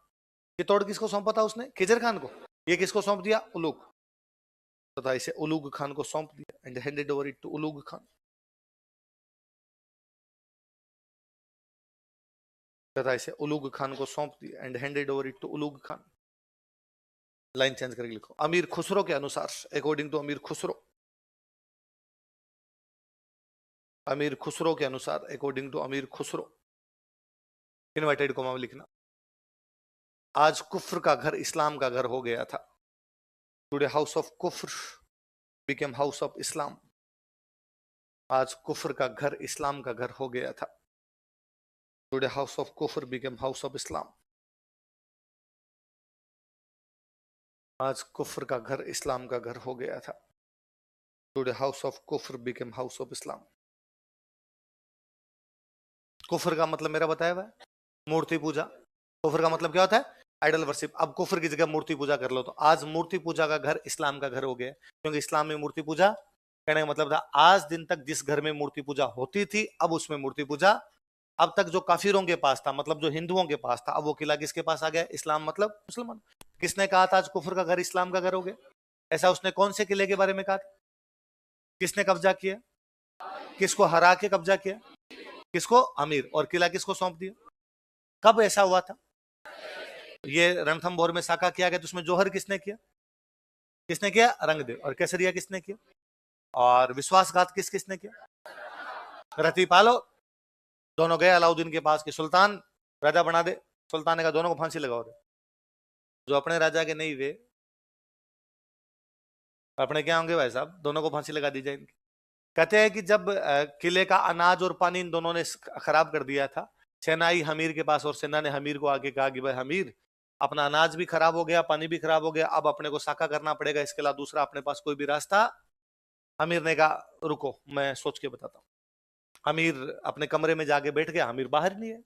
ये तोड़ किसको सौंपा था उसने? खिजर खान को। ये किसको सौंप दिया? उलूग। तथा इसे उलूग खान को सौंप दिया। And handed over it to Ulugh Khan. तथा इसे उलूग खान को सौंप दिया। And handed over it to Ulugh Khan. Line change करके लिखो, अमीर खुसरो के अनुसार, अकॉर्डिंग टू अमीर खुसरो। अमीर खुसरो के अनुसार, अकॉर्डिंग टू अमीर खुसरो। इनवर्टेड कोमा में लिखना। आज कुफ्र का घर इस्लाम का घर हो गया था। Today house of kufr became house of Islam. आज कुफ्र का घर इस्लाम का घर हो गया था। Today house of kufr became house of Islam. आज कुफ्र का घर इस्लाम का घर हो गया था। Today house of kufr became house of Islam. कुफ्र का मतलब मेरा बताया हुआ है, मूर्ति पूजा। कुफ्र का मतलब क्या होता है? Idol worship. अब कुफ्र की जगह मूर्ति पूजा कर लो, तो आज मूर्ति पूजा का घर इस्लाम का घर हो गया, क्योंकि इस्लाम में मूर्ति पूजा कहने का मतलब था आज दिन तक जिस घर में मूर्ति पूजा होती थी अब उसमें मूर्ति पूजा, अब तक जो काफिरों के पास था मतलब जो हिंदुओं के पास था अब वो किला किसके पास आ गया, इस्लाम मतलब मुसलमान। किसने कहा था आज कुफर का घर इस्लाम का घर हो गया? ऐसा उसने कौन से किले के बारे में कहा था? किसने कब्जा किया? किसको हरा के कब्जा किया? किसको? अमीर। और किला किसको सौंप दिया? कब ऐसा हुआ था? ये रणथंभौर में साका किया गया तो उसमें जौहर किसने किया? किसने किया? रंगदेव। और केसरिया किसने किया? और विश्वासघात किस किसने किया? रति पालो। दोनों गए अलाउद्दीन के पास कि सुल्तान राजा बना दे। सुल्तान ने कहा दोनों को फांसी लगाओ दे। जो अपने राजा के नहीं वे अपने क्या होंगे भाई साहब, दोनों को फांसी लगा दी जाए इनकी। कहते हैं कि जब किले का अनाज और पानी इन दोनों ने खराब कर दिया था, सेना आई हमीर के पास और सेना ने हमीर को आके कहा कि भाई हमीर अपना अनाज भी खराब हो गया, पानी भी खराब हो गया, अब अपने को साका करना पड़ेगा, इसके अलावा दूसरा अपने पास कोई भी रास्ता। हमीर ने कहा रुको मैं सोच के बताता हूँ। हमीर अपने कमरे में जाके बैठ गया, हमीर बाहर नहीं है,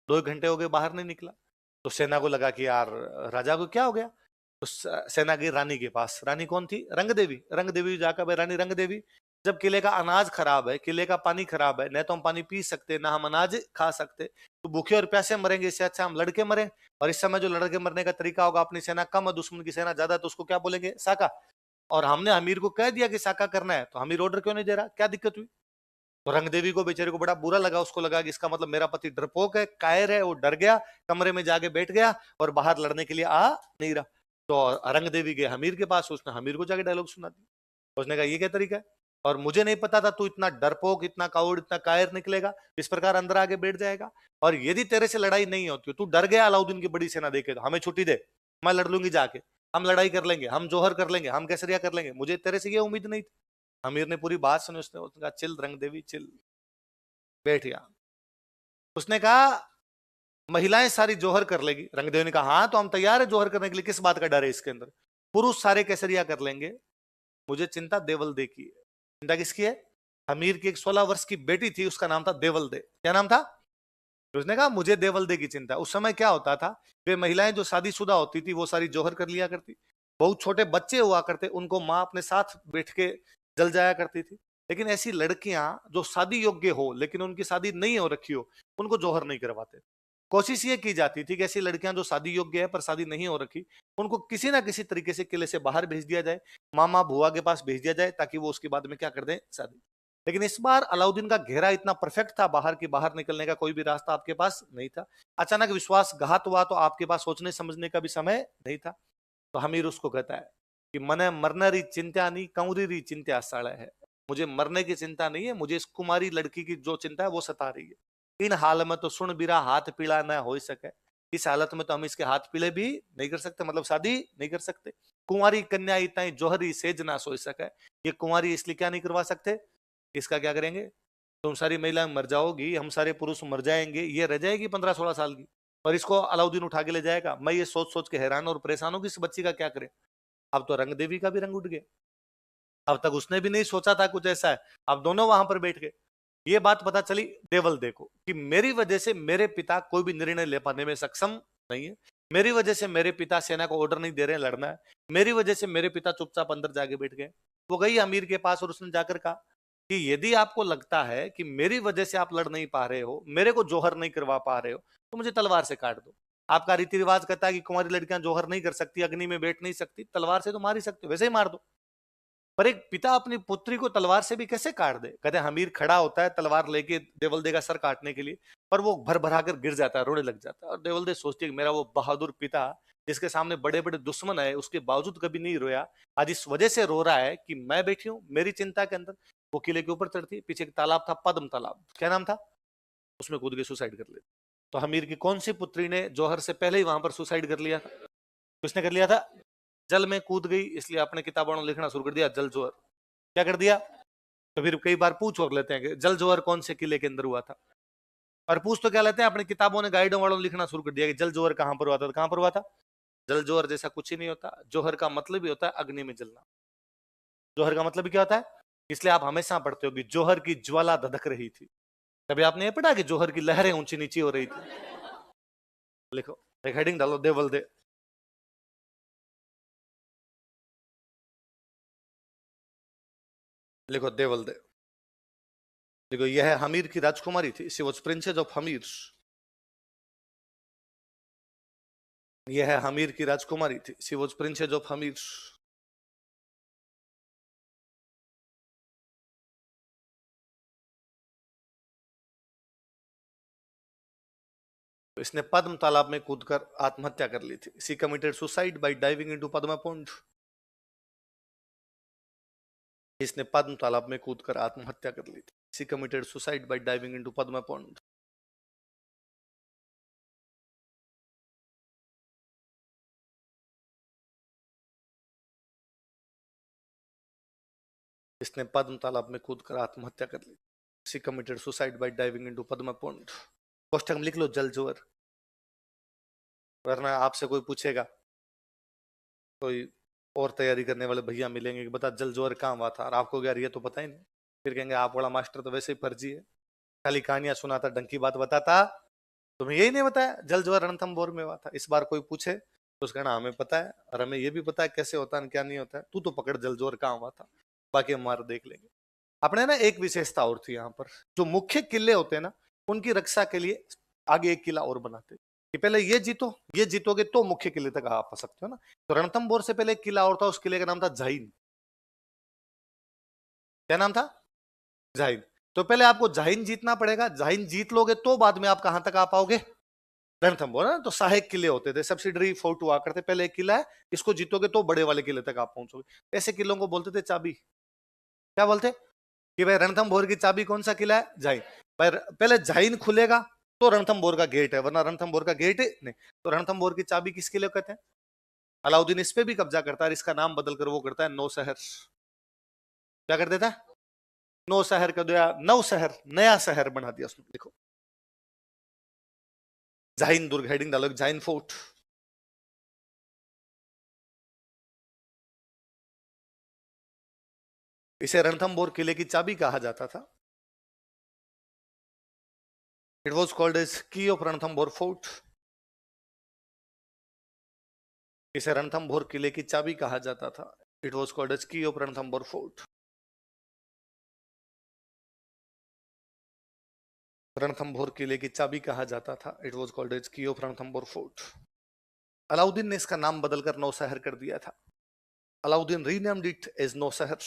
2 घंटे हो गए बाहर नहीं निकला। तो सेना को लगा कि यार राजा को क्या हो गया। तो सेना गई रानी के पास। रानी कौन थी? रंग देवी। रंग देवी जाकर भाई रानी रंग देवी, जब किले का अनाज खराब है, किले का पानी खराब है, न तो हम पानी पी सकते ना हम अनाज खा सकते, तो भूखे और प्यासे मरेंगे, इससे अच्छा हम लड़के मरें। और इस समय जो लड़के मरने का तरीका होगा, अपनी सेना कम है दुश्मन की सेना ज्यादा, तो उसको क्या बोलेंगे? साका। और हमने हमीर को कह दिया कि साका करना है, तो हमीर ऑर्डर क्यों नहीं दे रहा? क्या दिक्कत हुई? तो रंगदेवी को बेचारे को बड़ा बुरा लगा, उसको लगा कि इसका मतलब मेरा पति डरपोक है, कायर है, वो डर गया, कमरे में जाके बैठ गया और बाहर लड़ने के लिए आ नहीं रहा। तो रंगदेवी गए हमीर के पास, उसने हमीर को जाके डायलॉग सुना दिया। उसने कहा ये क्या तरीका है, और मुझे नहीं पता था तू इतना डरपोक, इतना काउड, इतना कायर निकलेगा, इस प्रकार अंदर आगे बैठ जाएगा। और यदि तेरे से लड़ाई नहीं होती, तू डर गया अलाउद्दीन की बड़ी सेना देखे, तो हमें छुट्टी दे, मैं लड़ लूंगी जाके, हम लड़ाई कर लेंगे, हम जौहर कर लेंगे, हम केसरिया कर लेंगे, मुझे तेरे से ये उम्मीद नहीं थी। अमीर ने पूरी बात सुनी, उसने कहा चिल रंग देवी चिल, बैठ गया। उसने कहा महिलाएं सारी जौहर कर लेगी। रंगदेव ने कहा हाँ तो हम तैयार है जौहर करने के लिए, किस बात का डर है इसके अंदर, पुरुष सारे केसरिया कर लेंगे, मुझे चिंता देवल दे की है। चिंता किसकी है? हमीर की एक 16 वर्ष की बेटी थी, उसका नाम था देवल दे। क्या नाम था? उसने कहा मुझे देवल दे की चिंता। उस समय क्या होता था, वे महिलाएं जो शादीशुदा होती थी वो सारी जौहर कर लिया करती, बहुत छोटे बच्चे हुआ करते उनको माँ अपने साथ बैठ के जल जाया करती थी। लेकिन ऐसी लड़कियां जो शादी योग्य हो लेकिन उनकी शादी नहीं हो रखी हो, उनको जौहर नहीं करवाते। कोशिश ये की जाती थी कि ऐसी लड़कियां जो शादी योग्य है पर शादी नहीं हो रखी, उनको किसी ना किसी तरीके से किले से बाहर भेज दिया जाए, मामा बुआ के पास भेज दिया जाए, ताकि वो उसके बाद में क्या कर दें, शादी। लेकिन इस बार अलाउद्दीन का घेरा इतना परफेक्ट था, बाहर की बाहर निकलने का कोई भी रास्ता आपके पास नहीं था। अचानक विश्वासघात हुआ तो आपके पास सोचने समझने का भी समय नहीं था। तो हमीर उसको कहता है कि मने मरने चिंता नहीं, कंवरी चिंता साड़ा है। मुझे मरने की चिंता नहीं है, मुझे इस कुमारी लड़की की जो चिंता है वो सता रही है। इन हाल में तो सुन बिरा हाथ पीला न हो सके, इस हालत में तो हम इसके हाथ पीले भी नहीं कर सकते, मतलब शादी नहीं कर सकते। कुंवारी कन्या इतना जोहरी सेज ना सोच सके, ये कुंवारी इसलिए क्या नहीं करवा सकते, इसका क्या करेंगे? तुम सारी महिलाएं मर जाओगी, हम सारे पुरुष मर जाएंगे, ये रह जाएगी 15-16 साल की, और इसको अलाउद्दीन उठा के ले जाएगा। मैं ये सोच सोच के हैरान और परेशान हूं कि इस बच्ची का क्या करें। अब तो रंग देवी का भी रंग उठ गया, अब तक उसने भी नहीं सोचा था कुछ ऐसा है, अब दोनों वहां पर बैठ गए। ये बात पता चली देवल देखो कि मेरी वजह से मेरे पिता कोई भी निर्णय ले पाने में सक्षम नहीं है, मेरी वजह से मेरे पिता सेना को ऑर्डर नहीं दे रहे हैं लड़ना है, मेरी वजह से मेरे पिता चुपचाप अंदर जाके बैठ गए। वो गई अमीर के पास और उसने जाकर कहा कि यदि आपको लगता है कि मेरी वजह से आप लड़ नहीं पा रहे हो, मेरे को जौहर नहीं करवा पा रहे हो, तो मुझे तलवार से काट दो। आपका रीति रिवाज कहता है कि कुंवारी लड़कियां जौहर नहीं कर सकती, अग्नि में बैठ नहीं सकती, तलवार से तो मार ही सकते हो, वैसे ही मार दो। पर एक पिता अपनी पुत्री को तलवार से भी कैसे काट दे? कहते हमीर खड़ा होता है तलवार लेके देवलदे का सर काटने के लिए, पर वो भर भरा कर गिर जाता है, रोने लग जाता है। और देवलदे सोचती है कि मेरा वो बहादुर पिता जिसके सामने बड़े बड़े दुश्मन है, उसके बावजूद कभी नहीं रोया, आज इस वजह से रो रहा है कि मैं बैठी हूँ मेरी चिंता के अंदर। वो किले के ऊपर चढ़ती, पीछे एक तालाब था, पद्म तालाब, क्या नाम था, उसमें कूद के सुसाइड कर लेती। तो हमीर की कौन सी पुत्री ने जौहर से पहले ही वहां पर सुसाइड कर लिया था? किसने कर लिया था? जल में कूद गई, इसलिए अपने किताबों में लिखना शुरू कर दिया जल जोहर। क्या कर दिया? तो फिर कई बार पूछ और लेते हैं कि जल जोहर कौन से किले के अंदर हुआ था, और पूछ तो क्या लेते हैं, अपनी किताबों ने गाइडों वालों ने लिखना शुरू कर दिया कि जल जोहर कहां पर हुआ था, तो कहां पर हुआ था? जल जोहर जैसा कुछ ही नहीं होता। जोहर का मतलब ही होता है अग्नि में जलना। जोहर का मतलब क्या होता है? इसलिए आप हमेशा पढ़ते हो कि जोहर की ज्वाला धधक रही थी। कभी आपने ये पढ़ा कि जोहर की लहरें ऊंची नीची हो रही थी? लिखो, एक हेडिंग डालो, देवल दे। लिखो देवल दे। देखो यह है हमीर की राजकुमारी थी, she was princess of Hammir. यह है हमीर की राजकुमारी थी, she was princess of Hammir. तो इसने पद्म तालाब में कूदकर आत्महत्या कर ली थी, she committed suicide by diving into Padma pond. इसने पद्म तालाब में कूदकर आत्महत्या कर ली थी, she committed suicide by diving into Padma pond. इसने पद्म तालाब में कूदकर आत्महत्या कर ली, she committed suicide by diving into Padma pond. कोष्ठक में लिख लो जल जोर, वरना आपसे कोई पूछेगा, कोई और तैयारी करने वाले भैया मिलेंगे कि बता जल जोर कहाँ हुआ था, और आपको यार ये तो पता ही नहीं, फिर कहेंगे आप बड़ा मास्टर तो वैसे ही फर्जी है, खाली कहानियां सुनाता, डंकी बात बताता, तुम्हें यही नहीं बताया जल जोर रणथंभौर में हुआ था। इस बार कोई पूछे तो उसका कहना हमें पता है, और हमें ये भी पता है कैसे होता है क्या नहीं होता है, तू तो पकड़ जल जोर कहाँ हुआ था, बाकी हम हमारा देख लेंगे। अपने ना एक विशेषता और थी यहाँ पर, जो मुख्य किले होते हैं ना उनकी रक्षा के लिए आगे एक किला और बनाते कि पहले ये जीतो, ये जीतोगे तो मुख्य किले तक आप आ सकते हो ना। तो रणथंभौर से पहले एक किला और था, उस किले का नाम था जाहिन। क्या नाम था? जाहिन। तो पहले आपको जाहिन जीतना पड़ेगा, जाहिन जीत लोगे तो बाद में आप कहां तक आ पाओगे, रणथंभौर ना। तो सहायक किले होते थे, सब्सिडरी फोर्ट हुआ करते, पहले एक किला है, इसको जीतोगे तो बड़े वाले किले तक आप पहुंचोगे। ऐसे किलों को बोलते थे चाबी। क्या बोलते कि भाई रणथंभौर की चाबी कौन सा किला है? जाहिन। भाई पहले जाहिन खुलेगा तो रणथंभौर का गेट है, वरना रणथंभौर का गेट है नहीं। तो रणथंभौर की चाबी किस किले को कहते हैं? अलाउद्दीन इस पे भी कब्जा करता है, इसका नाम बदलकर वो करता है नौ शहर। क्या कर देता है? नौ शहर का दिया, नौ शहर, नया शहर बना दिया उसने। देखो जाहिन दुर्ग, हेडिंग डालो जाहिन फोर्ट। इसे रणथंभौर किले की चाबी कहा जाता था। इट वॉज कॉल्ड एज की ऑफ रणथंभौर फोर्ट। इसे रणथंभौर किले की चाबी कहा जाता था। इट वॉज कॉल्ड एज की ऑफ रणथंभौर फोर्ट। रणथंभौर किले की चाबी कहा जाता था, इट वॉज कॉल्ड एज की ऑफ रणथंभौर फोर्ट। अलाउद्दीन ने इसका नाम बदलकर नौ शहर कर दिया था। अलाउद्दीन रीनेम्ड इट एज नौ शहर।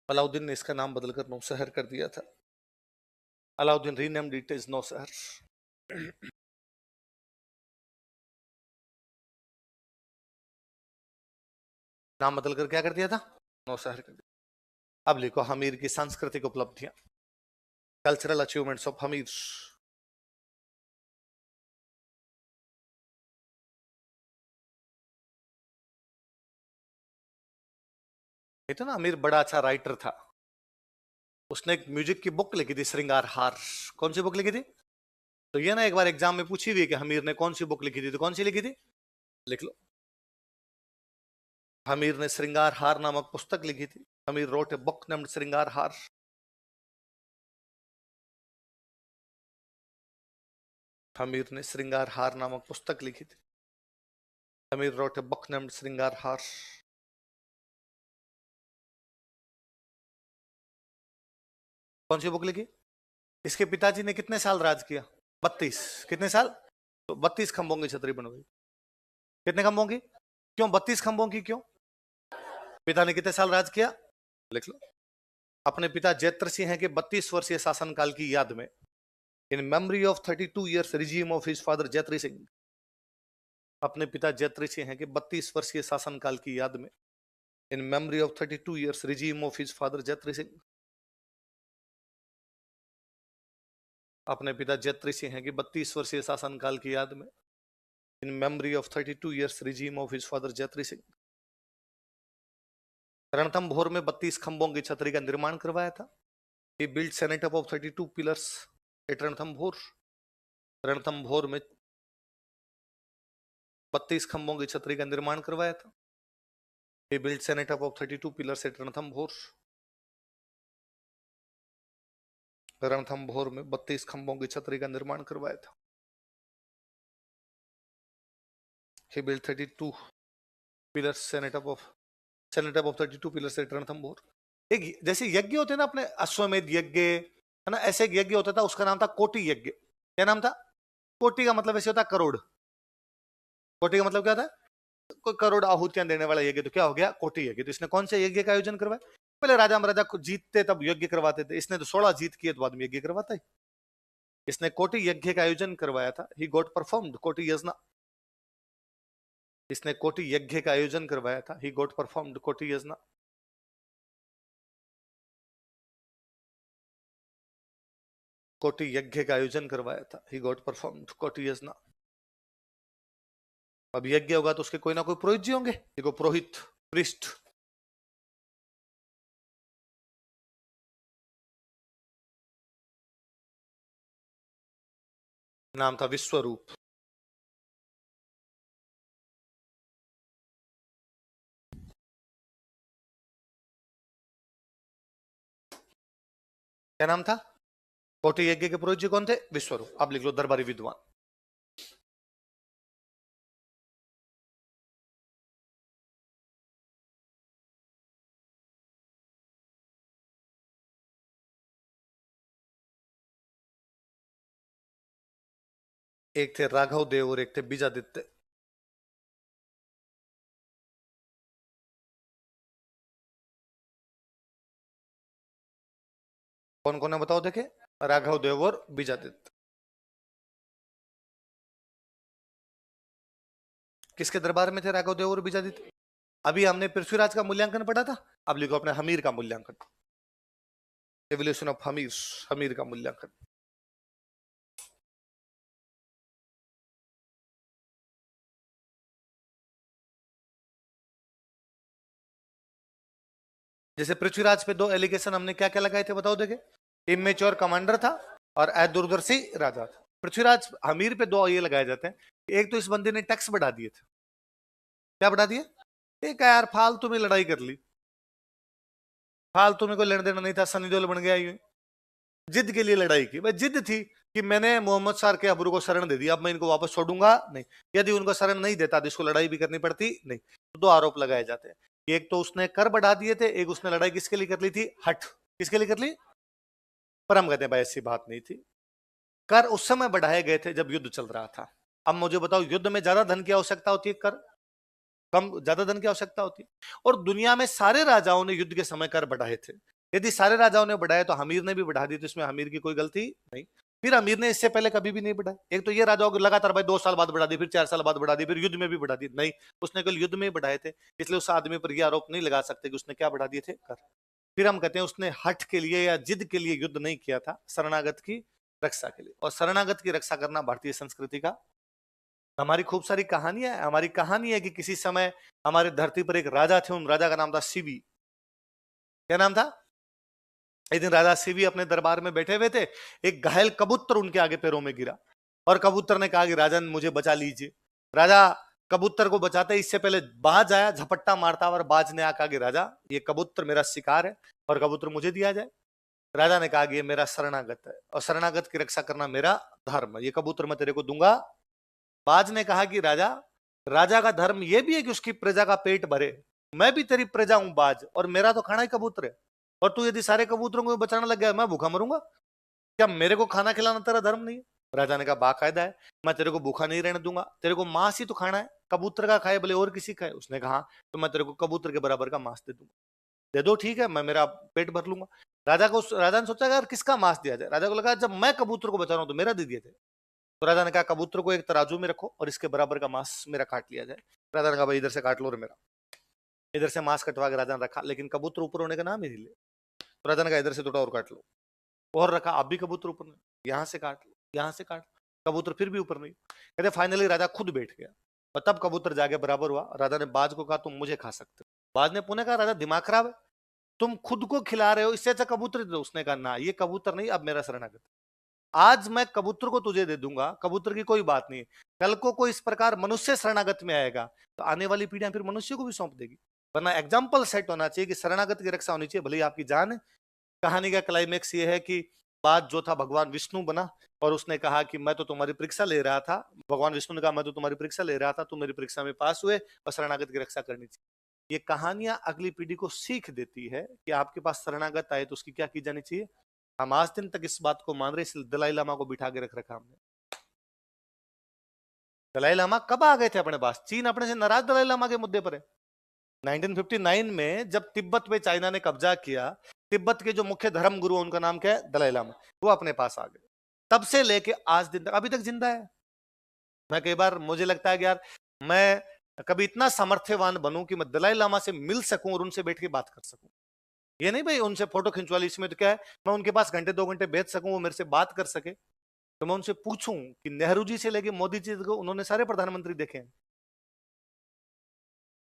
अलाउद्दीन ने इसका नाम बदलकर नौ शहर कर दिया था। अलाउद्दीन रीनेम्ड इट एज नौ शहर। नाम बदलकर क्या कर दिया था? नौ शहर कर दिया। अब लिखो हमीर की सांस्कृतिक उपलब्धियां, कल्चरल अचीवमेंट्स ऑफ हमीर। ये तो ना अमीर बड़ा अच्छा राइटर था, उसने एक म्यूजिक की बुक लिखी थी श्रृंगार हार। कौन सी बुक लिखी थी? तो ये ना एक बार एग्जाम में पूछी हुई है कि हमीर ने कौन सी बुक लिखी थी, तो कौन सी लिखी थी? लिख लो। हमीर ने श्रृंगार हार नामक पुस्तक लिखी थी। Hammir wrote a book named Shringar Har. Hamir ने श्रृंगार हार नामक पुस्तक लिखी थी। Hammir wrote a book named Shringar Har. कौन सी बुक लिखी? इसके पिताजी ने कितने साल राज किया? 32। कितने साल? तो 32 खंभों की छतरी बन गई। कितने खंभों की? क्यों 32 खंभों की क्यों? पिता ने कितने साल राज किया? लिख लो। अपने पिता जैत्र सिंह के 32 वर्षीय शासनकाल की याद में, in memory of 32 years regime of his father Jaitri Singh. अपने पिता जैत्री सिंह के 32 वर्षीय शासनकाल की याद में, in memory of 32 years regime of his father Jaitri Singh. अपने पिता जैत्री सिंह के 32 वर्षीय शासनकाल की याद में, in memory of 32 years regime of his father Jaitri Singh. Ranthambore में 32 खंभों की छतरी का निर्माण करवाया था। He built setup of 32 pillars at Ranthambore. Ranthambore में 32 खंभों की छतरी का निर्माण करवाया था। He built setup of 32 pillars at Ranthambore. Ranthambore में 32 खंभों की छतरी का निर्माण करवाया था। he built 32 pillars, Senate of 32 pillars at Ranthambore. एक जैसे यज्ञ होते हैं ना अपने, अश्वमेध यज्ञ है ना, ऐसे एक यज्ञ होता था, उसका नाम था कोटि यज्ञ। क्या नाम था? कोटि का मतलब ऐसे होता है करोड़। कोटि का मतलब क्या था? कोई करोड़ आहुतियां देने वाला यज्ञ, तो क्या हो गया? कोटि यज्ञ। तो इसने कौन से यज्ञ का आयोजन करवाया? पहले राजा महाराजा जीतते तब यज्ञ करवाते थे, इसने तो 16 जीत किए तो बाद में यज्ञ करवाता है। इसने कोटि यज्ञ का आयोजन करवाया था। ही गॉट परफॉर्म्ड कोटि यज्ञ। इसने कोटि यज्ञ का आयोजन करवाया था। ही गॉट परफॉर्म्ड कोटि यज्ञ। कोटि यज्ञ का आयोजन करवाया था। ही गॉट परफॉर्म्ड कोटि यज्ञ। अब यज्ञ होगा तो उसके कोई ना कोई पुरोहित जी होंगे। देखो पुरोहित, प्रिस्ट। नाम था विश्वरूप। क्या नाम था? कोटि यज्ञ के पुरोहित जी कौन थे? विश्वरूप। अब लिख लो दरबारी विद्वान। एक थे राघव देव और एक थे बीजादित्य। कौन कौन है बताओ देखे? राघव देव और बीजादित्य। किसके दरबार में थे राघव देव और बीजादित्य? अभी हमने पृथ्वीराज का मूल्यांकन पढ़ा था। अब लिखो अपने हमीर का मूल्यांकन। एवोल्यूशन ऑफ हमीर, हमीर का मूल्यांकन। जैसे पृथ्वीराज पे 2 एलिगेशन हमने क्या क्या लगाए थे बताओ देखे? इमेच्योर कमांडर था और अदूरदर्शी राजा था। पृथ्वीराज हमीर पे 2 ये लगाए जाते हैं। एक तो इस बंदे ने टैक्स बढ़ा दिए थे। क्या बढ़ा दिए? एक यार फालतू में लड़ाई कर ली, फालतू में कोई लेना देना नहीं था, सनी देओल बन गया ये। जिद के लिए लड़ाई की भाई, जिद थी कि मैंने मोहम्मद सार के अबरू को शरण दे दिया, अब मैं इनको वापस छोड़ूंगा नहीं। यदि उनको शरण नहीं देता तो इसको लड़ाई भी करनी पड़ती नहीं। तो 2 आरोप लगाए जाते हैं। एक तो उसने कर बढ़ा दिए थे, एक उसने लड़ाई किसके लिए कर ली थी? हट। किसके लिए कर ली? पर हम कहते हैं भाई ऐसी बात नहीं थी। कर उस समय बढ़ाए गए थे जब युद्ध चल रहा था। अब मुझे बताओ, युद्ध में ज्यादा धन की आवश्यकता होती है, कर कम ज्यादा धन की आवश्यकता होती है? और दुनिया में सारे राजाओं ने युद्ध के समय कर बढ़ाए थे। यदि सारे राजाओं ने बढ़ाए तो हमीर ने भी बढ़ा दी, तो इसमें हमीर की कोई गलती नहीं। फिर अमीर ने इससे पहले कभी भी नहीं बढ़ाए। एक तो ये राजाओं को लगातार भाई 2 साल बाद बढ़ा दी, फिर 4 साल बाद बढ़ा दी, फिर युद्ध में भी बढ़ा दी, नहीं। उसने केवल युद्ध में ही बढ़ाए थे। इसलिए उस आदमी पर यह आरोप नहीं लगा सकते कि उसने क्या बढ़ा दिए थे? कर। फिर हम कहते हैं उसने हट के लिए या जिद के लिए युद्ध नहीं किया था, शरणागत की रक्षा के लिए। और शरणागत की रक्षा करना भारतीय संस्कृति का, हमारी खूब सारी कहानियां है। हमारी कहानी है कि किसी समय हमारे धरती पर एक राजा थे, उन राजा का नाम था शिवी। क्या नाम था? एक दिन राजा शिवी अपने दरबार में बैठे हुए थे, एक घायल कबूतर उनके आगे पैरों में गिरा और कबूतर ने कहा कि राजन मुझे बचा लीजिए। राजा कबूतर को बचाते इससे पहले बाज आया झपट्टा मारता, और बाज ने आकर कि राजा ये कबूतर मेरा शिकार है और कबूतर मुझे दिया जाए। राजा ने कहा कि ये मेरा शरणागत है और शरणागत की रक्षा करना मेरा धर्म है, ये कबूतर मैं तेरे को दूंगा। बाज ने कहा कि राजा, राजा का धर्म यह भी है कि उसकी प्रजा का पेट भरे। मैं भी तेरी प्रजा हूं बाज, और मेरा तो खाना ही कबूतर है। और तू यदि सारे कबूतरों को बचाने लग गया, मैं भूखा मरूंगा। क्या मेरे को खाना खिलाना तेरा धर्म नहीं है? राजा ने कहा बाकायदा है, मैं तेरे को भूखा नहीं रहने दूंगा, तेरे को मांस ही तो खाना है, कबूतर का खाए भले और किसी खाए। उसने कहा तो मैं तेरे को कबूतर के बराबर का मांस दे दूंगा। दे दो ठीक है, मैं मेरा पेट भर लूंगा। राजा ने सोचा यार किसका मांस दिया जाए। राजा को लगा जब मैं कबूतर को बचा रहा हूं तो मेरा दे दिए थे। तो राजा ने कहा कबूतर को एक तराजू में रखो और इसके बराबर का मांस मेरा काट लिया जाए। राजा ने कहा भाई इधर से काट लो रे मेरा। इधर से मांस कटवा के राजा ने रखा, लेकिन कबूतर ऊपर होने का नाम ही नहीं ले। तो राजा ने कहा इधर से थोड़ा और काट लो, और रखा, अब भी कबूतर ऊपर नहीं। यहाँ से काट लो, यहाँ से काट लो, कबूतर फिर भी ऊपर नहीं। कहते फाइनली राजा खुद बैठ गया और तब कबूतर जाके बराबर हुआ। राजा ने बाज को कहा तुम मुझे खा सकते हो। बाज ने पुनः कहा राजा दिमाग खराब है, तुम खुद को खिला रहे हो, इससे अच्छा कबूतर दे दो। उसने कहा ना ये कबूतर नहीं, अब मेरा शरणागत। आज मैं कबूतर को तुझे दे दूंगा, कबूतर की कोई बात नहीं। कल को कोई इस प्रकार मनुष्य शरणागत में आएगा तो आने वाली पीढ़ियां फिर मनुष्य को भी सौंप देगी। वरना एग्जाम्पल सेट होना चाहिए कि शरणागत की रक्षा होनी चाहिए, भले ही आपकी जान है। कहानी का क्लाइमेक्स ये है कि बाद जो था भगवान विष्णु बना और उसने कहा कि मैं तो तुम्हारी परीक्षा ले रहा था। भगवान विष्णु ने कहा मैं तो तुम्हारी परीक्षा ले रहा था, तुम मेरी परीक्षा में पास हुए और शरणागत की रक्षा करनी चाहिए। ये कहानियां अगली पीढ़ी को सीख देती है कि आपके पास शरणागत आए तो उसकी क्या की जानी चाहिए। हम आज दिन तक इस बात को मान रहे, इसलिए दलाई लामा को बिठा के रख रखा हमने। दलाई लामा कब आ गए थे अपने पास? चीन अपने से नाराज दलाई लामा के मुद्दे पर है। 1959 में जब तिब्बत पे चाइना ने कब्जा किया, तिब्बत के जो मुख्य धर्म गुरु उनका नाम क्या है? दलाई लामा। वो अपने पास आ गए। तब से लेके आज दिन तक अभी तक जिंदा है। मैं कई बार मुझे लगता है कि यार मैं कभी इतना सामर्थ्यवान बनूं कि मैं दलाई लामा से मिल सकूं और उनसे बैठ के बात कर सकूं। ये नहीं भाई उनसे फोटो खिंचवा ली, इसमें तो क्या है, मैं उनके पास घंटे 2 घंटे बैठ सकूं, वो मेरे से बात कर सके। तो मैं उनसे पूछूं कि नेहरू जी से लेके मोदी जी को उन्होंने सारे प्रधानमंत्री देखे हैं।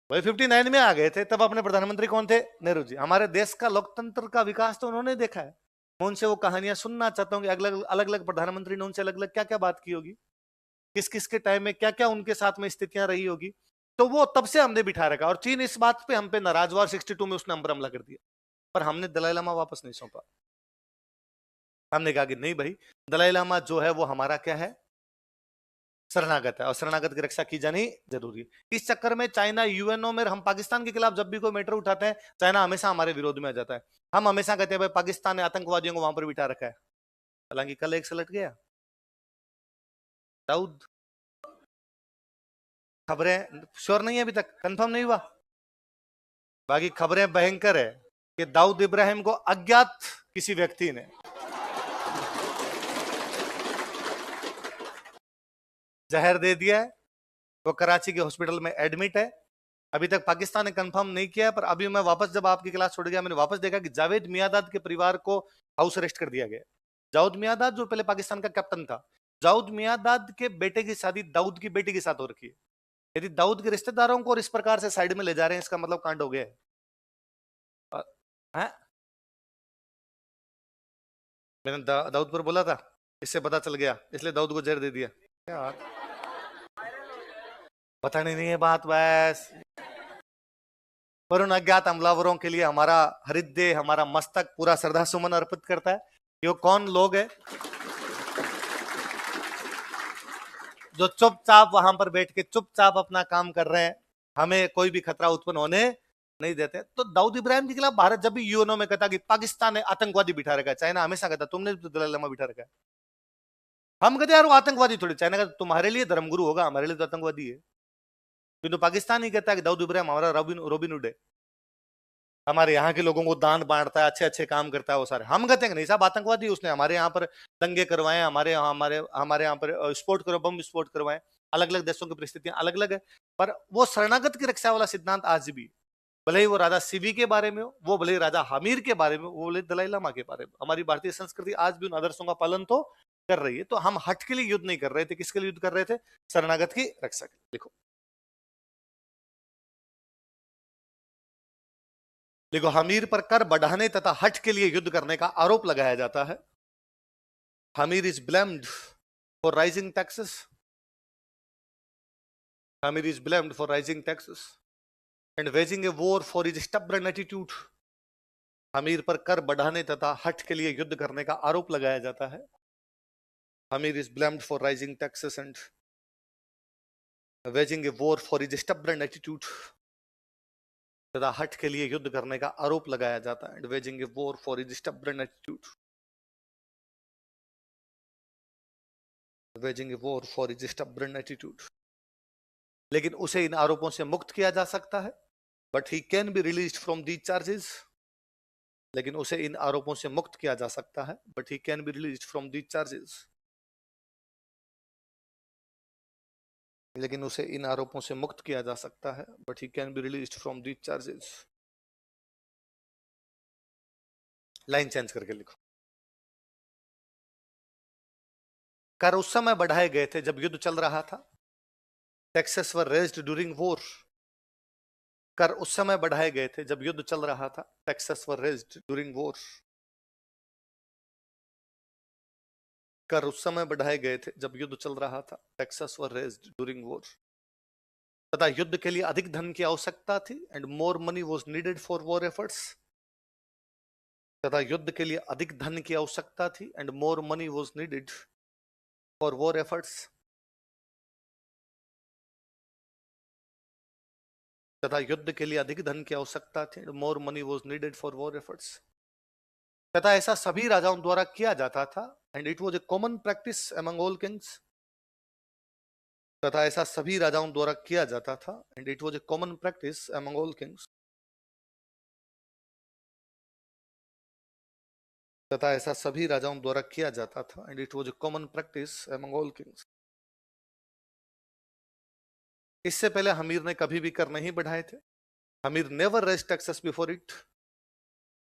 वही 59 में आ गए थे, तब अपने प्रधानमंत्री कौन थे? नेहरू जी। हमारे देश का लोकतंत्र का विकास तो उन्होंने देखा है। मैं उनसे वो कहानियां सुनना चाहता हूँ कि अलग अलग अलग प्रधानमंत्री ने उनसे अलग अलग क्या क्या बात की होगी, किस किस के टाइम में क्या क्या उनके साथ में स्थितियां रही होगी। तो वो तब से हमने बिठा रखा और चीन इस बात पे हम पे नाराज हुआ। 62 में उसने हम पर हमला कर दिया, पर हमने दलाई लामा वापस नहीं सौंपा। हमने कहा कि नहीं भाई, दलाई लामा जो है वो हमारा क्या है? शरणागत है और शरणागत की रक्षा की जानी जरूरी है। इस चक्कर में चाइना यूएनओ में, हम पाकिस्तान के खिलाफ जब भी कोई मैटर उठाते हैं, चाइना हमेशा हमारे विरोध में आ जाता है। हम हमेशा कहते हैं भाई पाकिस्तान ने आतंकवादियों को वहां पर बिठा रखा है। हालांकि कल एक सलट गया दाऊद। खबरें श्योर नहीं है, अभी तक कंफर्म नहीं हुआ, बाकी खबरें भयंकर है कि दाऊद इब्राहिम को अज्ञात किसी व्यक्ति ने जहर दे दिया है। वो कराची के हॉस्पिटल में एडमिट है। अभी तक पाकिस्तान ने कंफर्म नहीं किया, पर अभी मैं वापस जब आपकी क्लास छोड़ गया, मैंने वापस देखा कि जावेद मियादाद के परिवार को हाउस अरेस्ट कर दिया गया। जावेद मियादाद जो पहले पाकिस्तान का कैप्टन था, जावेद मियादाद के बेटे की शादी दाऊद की बेटी के साथ हो रखी है। यदि दाऊद के रिश्तेदारों को इस प्रकार से साइड में ले जा रहे हैं, इसका मतलब कांड हो गया है। हैं? मैंने दाऊद पर बोला था, इससे पता चल गया, इसलिए दाऊद को जहर दे दिया। क्या बताने नहीं है बात बस। पर उन अज्ञात हमलावरों के लिए हमारा हृदय, हमारा मस्तक पूरा श्रद्धा सुमन अर्पित करता है। ये कौन लोग है जो चुपचाप वहां पर बैठ के चुपचाप अपना काम कर रहे हैं, हमें कोई भी खतरा उत्पन्न होने नहीं देते। तो दाऊद इब्राहिम के खिलाफ भारत जब भी यूएनओ में कहता कि पाकिस्तान ने आतंकवादी बिठा रखा है, चाइना हमेशा कहता तुमने तो दलाई लामा बिठा रखा है। हम कहते यार वो आतंकवादी थोड़ी, चाइना का तुम्हारे लिए धर्मगुरु होगा, हमारे लिए तो आतंकवादी है। किंतु पाकिस्तान ही कहता है कि दाऊद इब्राहिम हमारा रोबिन हुड है, हमारे यहाँ के लोगों को दान बांटता है, अच्छे अच्छे काम करता है वो सारे। हम कहते हैं नहीं साहब आतंकवादी, उसने हमारे यहाँ पर दंगे करवाए, हमारे यहाँ पर विस्फोट करो, बम विस्फोट करवाए। अलग अलग देशों की परिस्थितियां अलग अलग है, पर वो शरणागत की रक्षा वाला सिद्धांत आज भी, भले ही वो राजा सिवी के बारे में हो, वो भले ही राजा हमीर के बारे में, वो भले दलाई लामा के बारे में, हमारी भारतीय संस्कृति आज भी उन आदर्शों का पालन तो कर रही है। तो हम हट के लिए युद्ध नहीं कर रहे थे, किसके लिए युद्ध कर रहे थे? शरणागत की रक्षा के लिए। देखो देखो, हमीर पर कर बढ़ाने तथा हट के लिए युद्ध करने का आरोप लगाया जाता है। Hammir is blamed for raising taxes. Hammir is blamed for raising taxes and waging a war for his stubborn attitude. Hammir पर कर बढ़ाने तथा हट के लिए युद्ध करने का आरोप लगाया जाता है। Hammir is blamed for raising taxes and waging a war for his stubborn attitude. तथा हट के लिए युद्ध करने का आरोप लगाया जाता है, and waging a war for his stubborn attitude. Waging a war for his stubborn attitude. लेकिन उसे इन आरोपों से मुक्त किया जा सकता है, but he can be released from these charges. लेकिन उसे इन आरोपों से मुक्त किया जा सकता है, but he can be released from these charges. लेकिन उसे इन आरोपों से मुक्त किया जा सकता है, but he can be released from these charges. Line change करके लिखो। कर उस समय बढ़ाए गए थे जब युद्ध चल रहा था। टैक्सेस वर रेज्ड ड्यूरिंग वॉर। कर उस समय बढ़ाए गए थे जब युद्ध चल रहा था। टैक्सेस वर रेज्ड ड्यूरिंग वॉर। कर उस समय बढ़ाए गए थे जब युद्ध चल रहा था। टैक्सेस वर रेज्ड ड्यूरिंग वॉर। तथा युद्ध के लिए अधिक धन की आवश्यकता थी, and more money was needed for war efforts. तथा युद्ध के लिए अधिक धन की आवश्यकता थी, and more money was needed for war efforts. तथा युद्ध के लिए अधिक धन की आवश्यकता थी, more money was needed for war efforts. तथा ऐसा सभी राजाओं द्वारा किया जाता था, and it was a common practice among all kings. तथा ऐसा सभी राजाओं द्वारा किया जाता था, and it was a common practice among all kings. तथा ऐसा सभी राजाओं द्वारा किया जाता था, and it was a common practice among all kings. इससे पहले हमीर ने कभी भी कर नहीं बढ़ाए थे। Hammir never raise taxes before it.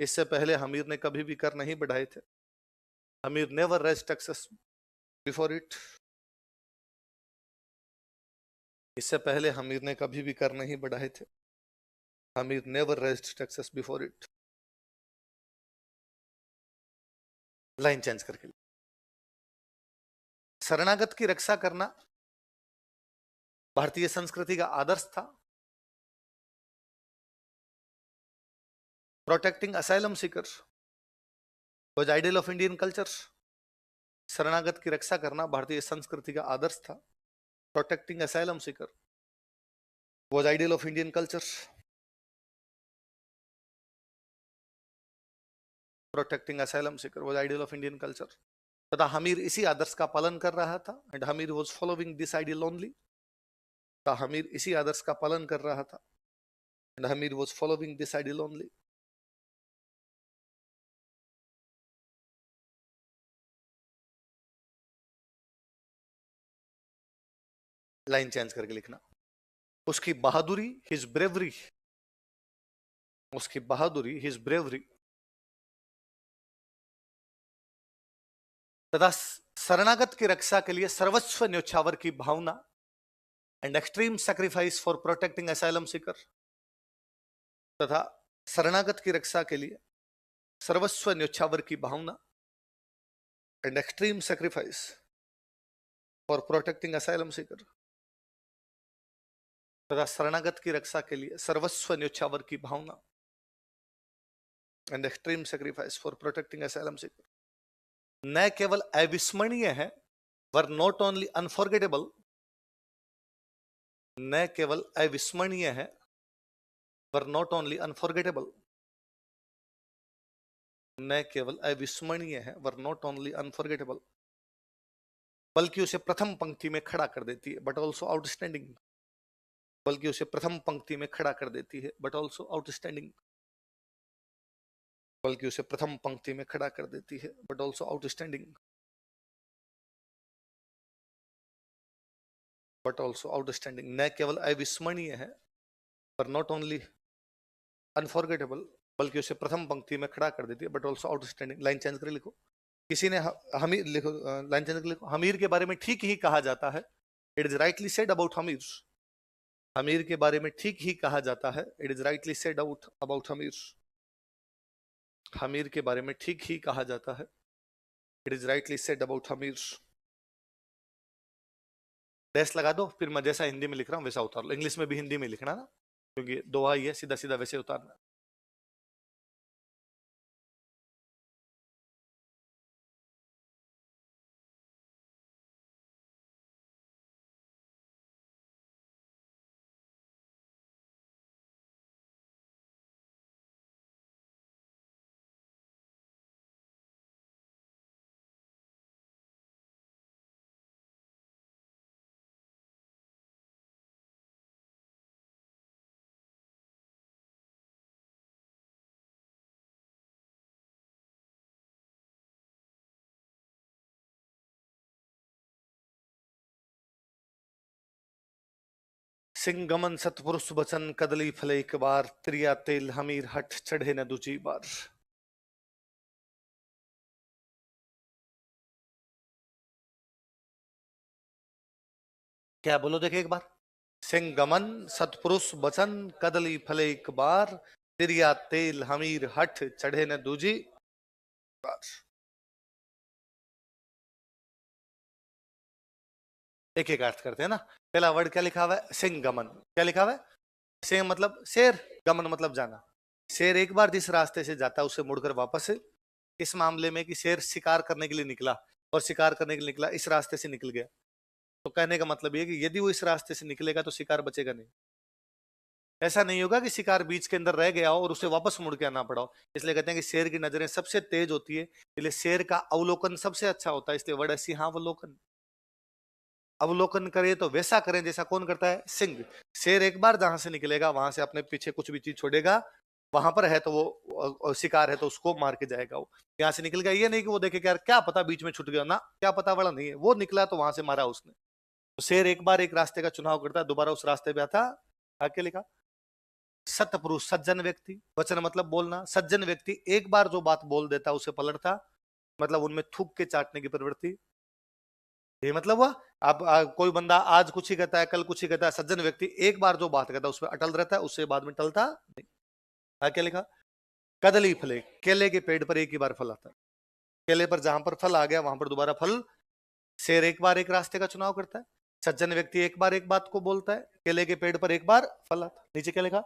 इससे पहले हमीर ने कभी भी कर नहीं बढ़ाए थे। Hammir never raise taxes before it. इससे पहले हमीर ने कभी भी कर नहीं बढ़ाए थे। Hammir never raised taxes before it. Line change करके, शरणागत की रक्षा करना भारतीय संस्कृति का आदर्श था। Protecting asylum seeker was ideal of Indian culture. शरणागत की रक्षा करना भारतीय संस्कृति का आदर्श था। Protecting asylum seeker was ideal of Indian culture. Protecting asylum seeker was ideal of Indian culture. तथा हमीर इसी आदर्श का पालन कर रहा था, and Hammir was following this ideal only. तथा हमीर इसी आदर्श का पालन कर रहा था, and Hammir was following this ideal only. Line change करके लिखना, उसकी बहादुरी, हिज ब्रेवरी, उसकी बहादुरी, हिज ब्रेवरी, तथा शरणागत की रक्षा के लिए सर्वस्व न्योछावर की भावना, and extreme sacrifice for protecting asylum seeker. तथा शरणागत की रक्षा के लिए सर्वस्व न्योछावर की भावना, and extreme sacrifice for protecting asylum seeker. तथा शरणागत की रक्षा के लिए सर्वस्व न्योछावर की भावना, and extreme sacrifice for protecting asylum seeker न केवल अविस्मरणीय है, वर नॉट ओनली अनफॉरगेटेबल। न केवल अविस्मरणीय है, वर नॉट ओनली अनफॉरगेटेबल। न केवल अविस्मरणीय है, वर नॉट ओनली अनफॉरगेटेबल, बल्कि उसे प्रथम पंक्ति में खड़ा कर देती है, बट ऑल्सो आउटस्टैंडिंग। बल्कि उसे प्रथम पंक्ति में खड़ा कर देती है, बट ऑल्सो आउटस्टैंडिंग। बल्कि उसे प्रथम पंक्ति में खड़ा कर देती है, but also outstanding. But also outstanding, न केवल अविस्मरणीय है, पर नॉट ओनली अनफॉरगेटेबल, बल्कि उसे प्रथम पंक्ति में खड़ा कर देती है, but also outstanding. Line change कर लिखो, किसी ने हमीर लिखो, लाइन चेंज कर लिखो, हमीर के बारे में ठीक ही कहा जाता है, it is rightly said about Hammir. Hammir के बारे में ठीक ही कहा जाता है, it is rightly said out about Hammir. Hammir के बारे में ठीक ही कहा जाता है, it is rightly said about Hammir. Dash लगा दो, फिर मैं जैसा हिंदी में लिख रहा हूं वैसा उतार लो। इंग्लिश में भी हिंदी में लिखना ना, क्योंकि दोहा ही है, सीधा सीधा वैसे उतारना। सिंगमन सतपुरुष बचन कदली फले एक बार, त्रिया तेल हमीर हट चढ़े न दूजी बार। क्या बोलो देखे एक बार, सिंगमन सतपुरुष बचन कदली फले एक बार, त्रिया तेल हमीर हट चढ़े न दूजी बार। एक एक अर्थ करते हैं ना। पहला वर्ड क्या लिखा हुआ है, सिंगमन। क्या लिखा हुआ है, सिंह मतलब शेर, गमन मतलब जाना। शेर एक बार जिस रास्ते से जाता है उससे मुड़कर वापस, इस मामले में कि शेर शिकार करने के लिए निकला और शिकार करने के लिए निकला इस रास्ते से निकल गया, तो कहने का मतलब ये कि यदि वो इस रास्ते से निकलेगा तो शिकार बचेगा नहीं। ऐसा नहीं होगा कि शिकार बीच के अंदर रह गया हो और उसे वापस मुड़ के आना पड़ा हो। इसलिए कहते हैं कि शेर की नजरें सबसे तेज होती है, इसलिए शेर का अवलोकन सबसे अच्छा होता है, इसलिए वर्ड है सिंहावलोकन। अवलोकन करे तो वैसा करें जैसा कौन करता है, सिंह। शेर एक बार जहां से निकलेगा वहां से अपने पीछे कुछ भी चीज छोड़ेगा, वहां पर है तो वो शिकार है तो उसको मार के जाएगा। वो यहाँ से निकल गया, ये नहीं कि वो देखे कि यार क्या पता बीच में छूट गया ना, क्या पता वाला नहीं है, वो निकला तो वहां से मारा उसने। तो शेर एक बार एक रास्ते का चुनाव करता है, दोबारा उस रास्ते पे आता। आगे लिखा सतपुरुष सज्जन व्यक्ति, वचन मतलब बोलना। सज्जन व्यक्ति एक बार जो बात बोल देता उसे पलटता, मतलब उनमें थूक के चाटने की प्रवृत्ति। ये मतलब हुआ अब कोई बंदा आज कुछ ही कहता है कल कुछ ही कहता है, सज्जन व्यक्ति एक बार जो बात कहता है उस पर अटल रहता है, उससे बाद में टलता नहीं। क्या लिखा, कदली फले, केले के पेड़ पर एक ही बार फल आता है। केले पर जहां पर फल आ गया वहां पर दोबारा फल। शेर एक बार एक रास्ते का चुनाव करता है, सज्जन व्यक्ति एक बार एक बात को बोलता है, केले के पेड़ पर एक बार फल आता है। नीचे क्या लिखा,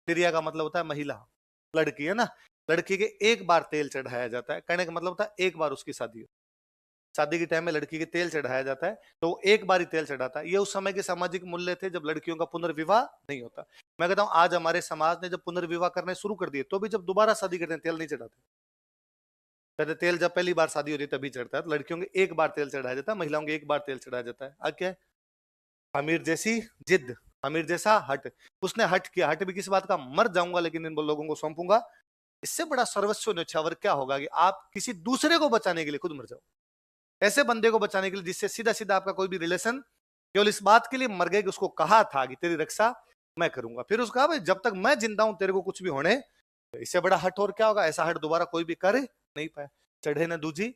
तिरिया का मतलब होता है महिला, लड़की है ना। लड़की के एक बार तेल चढ़ाया जाता है, कहने का मतलब होता है एक बार उसकी शादी हो। शादी के टाइम में लड़की के तेल चढ़ाया जाता है, तो एक बार ही तेल चढ़ाता है। ये उस समय के सामाजिक मूल्य थे जब लड़कियों का पुनर्विवाह नहीं होता। मैं कहता हूं आज हमारे समाज ने जब पुनर्विवाह करने शुरू कर दिए तो भी जब दोबारा शादी करते हैं तेल नहीं चढ़ाते। कहते तेल जब पहली बार शादी होती है तभी चढ़ता है। तो लड़कियों के एक बार तेल चढ़ाया जाता है, महिलाओं के एक बार तेल चढ़ाया जाता है। अब क्या है, अमीर जैसी जिद, अमीर जैसा हट। उसने हट किया, हट भी किस बात का, मर जाऊंगा लेकिन इन लोगों को सौंपूंगा। इससे बड़ा सर्वस्व न्यौछावर क्या होगा कि आप किसी दूसरे को बचाने के लिए खुद मर जाओ। ऐसे बंदे को बचाने के लिए जिससे सीधा सीधा आपका कोई भी रिलेशन, केवल इस बात के लिए मर गए कि उसको कहा था कि तेरी रक्षा मैं करूंगा, फिर उसका भाई जब तक मैं जिंदा हूं तेरे को कुछ भी होने। इससे बड़ा हट और क्या होगा, ऐसा हट दोबारा कोई भी कर नहीं पाया। चढ़े न दूजी,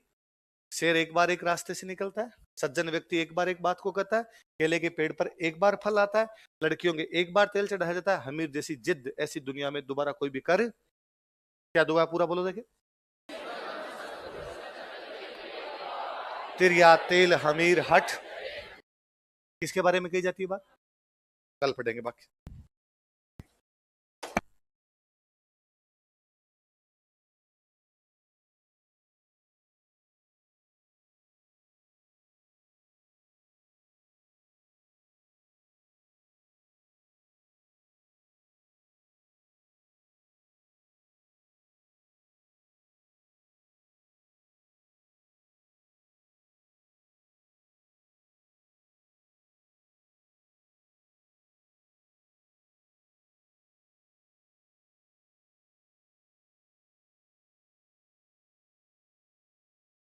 शेर एक बार एक रास्ते से निकलता है, सज्जन व्यक्ति एक बार एक बात को कहता है, केले के पेड़ पर एक बार फल आता है, लड़कियों के एक बार तेल चढ़ाया जाता है, हमीर जैसी जिद ऐसी दुनिया में दोबारा कोई भी कर। क्या दुआ पूरा बोलो देखे, तिरिया तेल हमीर हट, किसके बारे में कही जाती है बात, कल पढ़ेंगे बाकी।